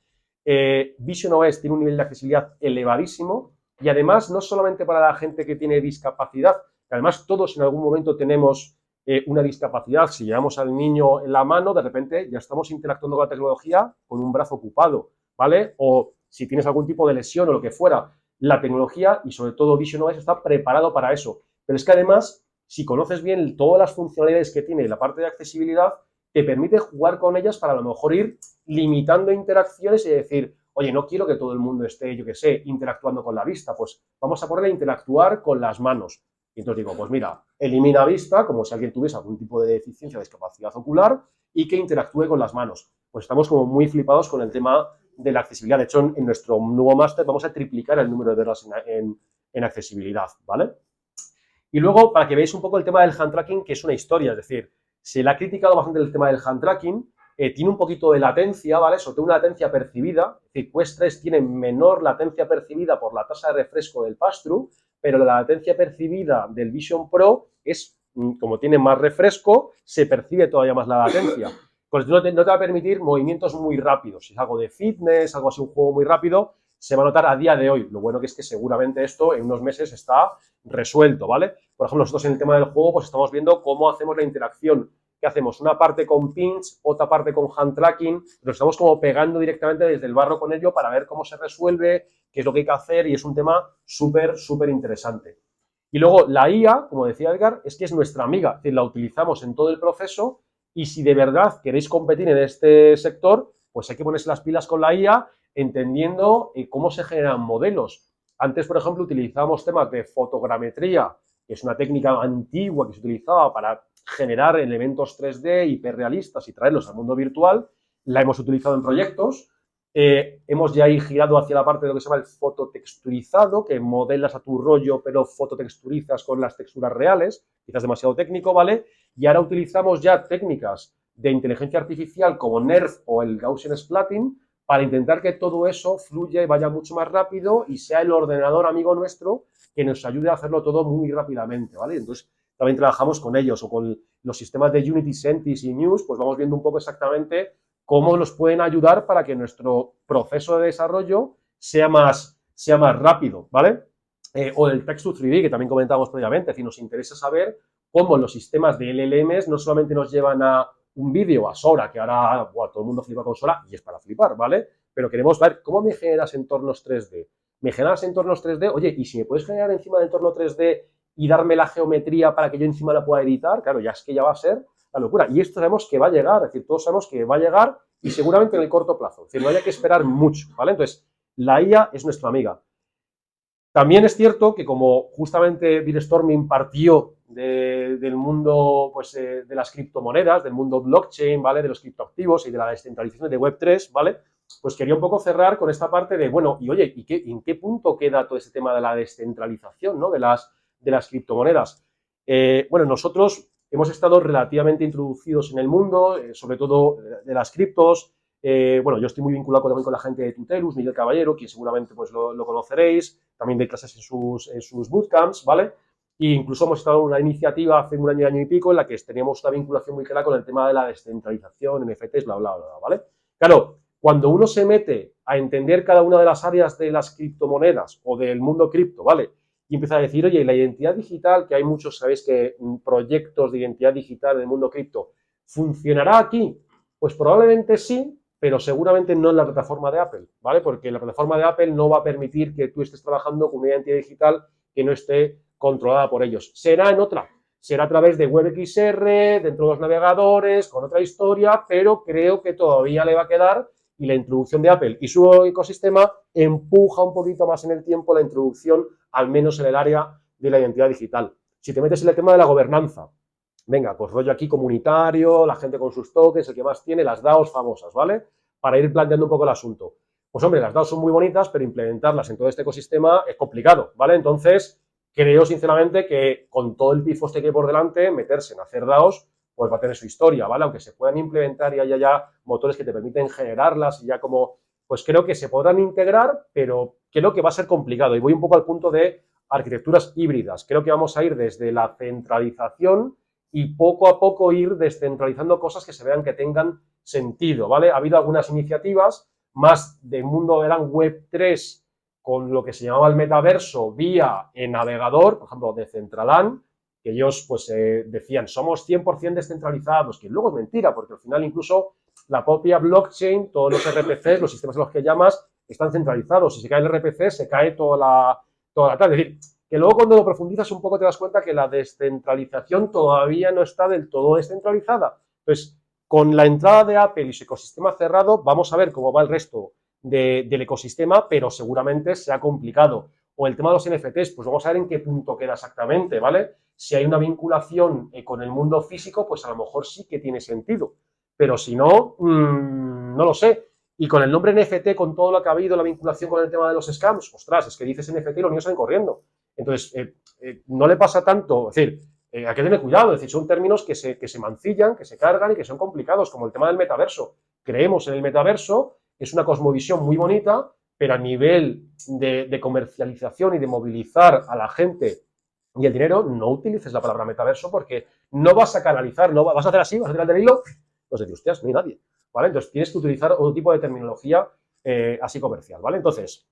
visionOS tiene un nivel de accesibilidad elevadísimo y además no solamente para la gente que tiene discapacidad, que además todos en algún momento tenemos una discapacidad. Si llevamos al niño en la mano, de repente ya estamos interactuando con la tecnología con un brazo ocupado, ¿vale? O si tienes algún tipo de lesión o lo que fuera, la tecnología y sobre todo VisionOS está preparado para eso. Pero es que además, si conoces bien todas las funcionalidades que tiene la parte de accesibilidad, te permite jugar con ellas para a lo mejor ir limitando interacciones y decir, oye, no quiero que todo el mundo esté, yo qué sé, interactuando con la vista, pues vamos a ponerle a interactuar con las manos. Y entonces digo, pues mira, elimina vista, como si alguien tuviese algún tipo de deficiencia o discapacidad ocular, y que interactúe con las manos. Pues estamos como muy flipados con el tema de la accesibilidad. De hecho, en nuestro nuevo máster vamos a triplicar el número de horas en accesibilidad, ¿vale? Y luego, para que veáis un poco el tema del hand tracking, que es una historia, es decir, se le ha criticado bastante el tema del hand tracking, tiene un poquito de latencia, ¿vale? Sobre todo una latencia percibida, es decir, Quest 3 tiene menor latencia percibida por la tasa de refresco del pass-through, pero la latencia percibida del Vision Pro es, como tiene más refresco, se percibe todavía más la latencia. Pues no te va a permitir movimientos muy rápidos. Si es algo de fitness, algo así, un juego muy rápido, se va a notar a día de hoy. Lo bueno que es que seguramente esto en unos meses está resuelto, ¿vale? Por ejemplo, nosotros en el tema del juego pues estamos viendo cómo hacemos la interacción. ¿Qué hacemos? Una parte con pinch, otra parte con hand tracking, nos estamos como pegando directamente desde el barro con ello para ver cómo se resuelve, qué es lo que hay que hacer y es un tema súper, súper interesante. Y luego la IA, como decía Edgar, es que es nuestra amiga, es decir, la utilizamos en todo el proceso y si de verdad queréis competir en este sector, pues hay que ponerse las pilas con la IA entendiendo cómo se generan modelos. Antes, por ejemplo, utilizábamos temas de fotogrametría, que es una técnica antigua que se utilizaba para generar elementos 3D hiperrealistas y traerlos al mundo virtual. La hemos utilizado en proyectos. Hemos ya ahí girado hacia la parte de lo que se llama el fototexturizado, que modelas a tu rollo, pero fototexturizas con las texturas reales, quizás demasiado técnico, ¿vale? Y ahora utilizamos ya técnicas de inteligencia artificial como NERF o el Gaussian Splatting para intentar que todo eso fluya y vaya mucho más rápido y sea el ordenador amigo nuestro que nos ayude a hacerlo todo muy rápidamente, ¿vale? Entonces, también trabajamos con ellos o con los sistemas de Unity, Sentis y Muse, pues vamos viendo un poco exactamente cómo nos pueden ayudar para que nuestro proceso de desarrollo sea más rápido, ¿vale? O el Text to 3D, que también comentábamos previamente, es decir, nos interesa saber cómo los sistemas de LLMs no solamente nos llevan a un vídeo, a Sora, que ahora todo el mundo flipa con Sora, y es para flipar, ¿vale? Pero queremos ver cómo me generas entornos 3D. ¿Me generas entornos 3D? Oye, ¿y si me puedes generar encima del entorno 3D y darme la geometría para que yo encima la pueda editar? Claro, ya es que ya va a ser la locura. Y esto sabemos que va a llegar, es decir, todos sabemos que va a llegar y seguramente en el corto plazo. Es decir, no haya que esperar mucho, ¿vale? Entonces, la IA es nuestra amiga. También es cierto que como justamente Bill Storming partió del mundo pues, de las criptomonedas, del mundo blockchain, ¿vale? De los criptoactivos y de la descentralización de Web3, ¿vale? Pues quería un poco cerrar con esta parte de, bueno, y oye, ¿en qué punto queda todo ese tema de la descentralización, ¿no? de las criptomonedas? Bueno, nosotros hemos estado relativamente introducidos en el mundo, sobre todo de las criptos. Bueno, yo estoy muy vinculado también con la gente de Tutelus, Miguel Caballero, que seguramente pues lo conoceréis, también de clases en sus bootcamps, ¿vale? E incluso hemos estado en una iniciativa hace un año y pico en la que teníamos una vinculación muy clara con el tema de la descentralización, NFTs, bla, bla, bla, ¿vale? Claro, cuando uno se mete a entender cada una de las áreas de las criptomonedas o del mundo cripto, ¿vale? Y empieza a decir, oye, la identidad digital, que hay muchos, sabéis que proyectos de identidad digital en el mundo cripto, ¿funcionará aquí? Pues probablemente sí, pero seguramente no en la plataforma de Apple, ¿vale? Porque la plataforma de Apple no va a permitir que tú estés trabajando con una identidad digital que no esté controlada por ellos. Será en otra, será a través de WebXR, dentro de los navegadores, con otra historia, pero creo que todavía le va a quedar y la introducción de Apple y su ecosistema empuja un poquito más en el tiempo la introducción, al menos en el área de la identidad digital. Si te metes en el tema de la gobernanza, venga, pues rollo aquí comunitario, la gente con sus tokens, el que más tiene, las DAOs famosas, ¿vale? Para ir planteando un poco el asunto. Pues hombre, las DAOs son muy bonitas, pero implementarlas en todo este ecosistema es complicado, ¿vale? Entonces, creo sinceramente que con todo el pifoste que hay por delante, meterse en hacer DAOs, pues va a tener su historia, ¿vale? Aunque se puedan implementar y haya ya motores que te permiten generarlas y ya como, pues creo que se podrán integrar, pero creo que va a ser complicado. Y voy un poco al punto de arquitecturas híbridas. Creo que vamos a ir desde la centralización y poco a poco ir descentralizando cosas que se vean que tengan sentido, ¿vale? Ha habido algunas iniciativas más del mundo de la Web3 con lo que se llamaba el metaverso vía navegador, por ejemplo, de Decentraland, que ellos pues decían, somos 100% descentralizados, que luego es mentira, porque al final incluso la propia blockchain, todos los RPCs, los sistemas a los que llamas, están centralizados. Si se cae el RPC, se cae toda la tal. Es decir, que luego cuando lo profundizas un poco te das cuenta que la descentralización todavía no está del todo descentralizada. Entonces, con la entrada de Apple y su ecosistema cerrado, vamos a ver cómo va el resto del ecosistema, pero seguramente sea complicado. O el tema de los NFTs, pues vamos a ver en qué punto queda exactamente, ¿vale? Si hay una vinculación con el mundo físico, pues a lo mejor sí que tiene sentido. Pero si no, no lo sé. Y con el nombre NFT, con todo lo que ha habido, la vinculación con el tema de los scams, ostras, es que dices NFT y los niños salen corriendo. Entonces, no le pasa tanto, es decir, hay que tener cuidado, es decir, son términos que se mancillan, que se cargan y que son complicados, como el tema del metaverso. Creemos en el metaverso, es una cosmovisión muy bonita, pero a nivel de comercialización y de movilizar a la gente y el dinero, no utilices la palabra metaverso porque no vas a canalizar, no vas a hacer así, vas a tirar del hilo, pues decir, hostias, no hay nadie, ¿vale? Entonces tienes que utilizar otro tipo de terminología así comercial, ¿vale? Entonces,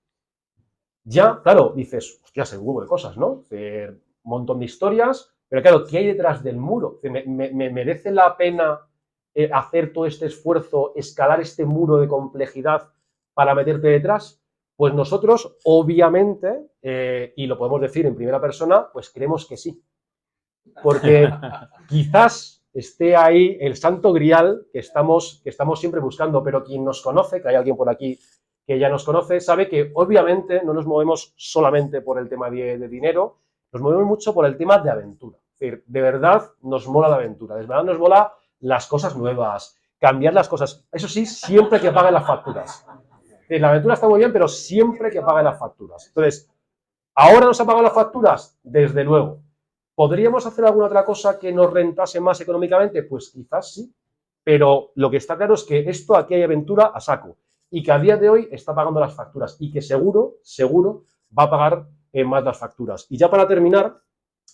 ya, claro, dices, hostias, hay un huevo de cosas, ¿no? Un montón de historias, pero claro, ¿qué hay detrás del muro? ¿Me merece la pena hacer todo este esfuerzo, escalar este muro de complejidad para meterte detrás? Pues nosotros, obviamente, y lo podemos decir en primera persona, pues creemos que sí. Porque quizás esté ahí el santo grial que estamos siempre buscando, pero quien nos conoce, que hay alguien por aquí que ya nos conoce, sabe que obviamente no nos movemos solamente por el tema de dinero, nos movemos mucho por el tema de aventura. Es decir, de verdad nos mola la aventura, de verdad nos mola las cosas nuevas, cambiar las cosas. Eso sí, siempre que paguen las facturas. La aventura está muy bien, pero siempre que paguen las facturas. Entonces, ¿ahora nos ha pagado las facturas? Desde luego. ¿Podríamos hacer alguna otra cosa que nos rentase más económicamente? Pues quizás sí, pero lo que está claro es que esto aquí hay aventura a saco y que a día de hoy está pagando las facturas y que seguro va a pagar más las facturas. Y ya para terminar,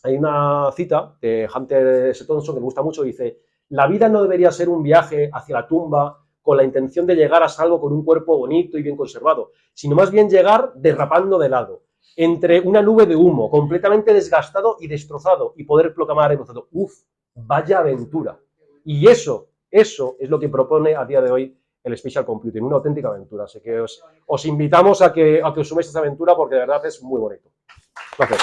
hay una cita de Hunter S. Thompson que me gusta mucho, dice, la vida no debería ser un viaje hacia la tumba con la intención de llegar a salvo con un cuerpo bonito y bien conservado, sino más bien llegar derrapando de lado, entre una nube de humo, completamente desgastado y destrozado, y poder proclamar emocionado, ¡uf! ¡Vaya aventura! Y eso es lo que propone a día de hoy el Spatial Computing, una auténtica aventura. Así que os invitamos a que os suméis a esta aventura porque de verdad es muy bonito. Gracias.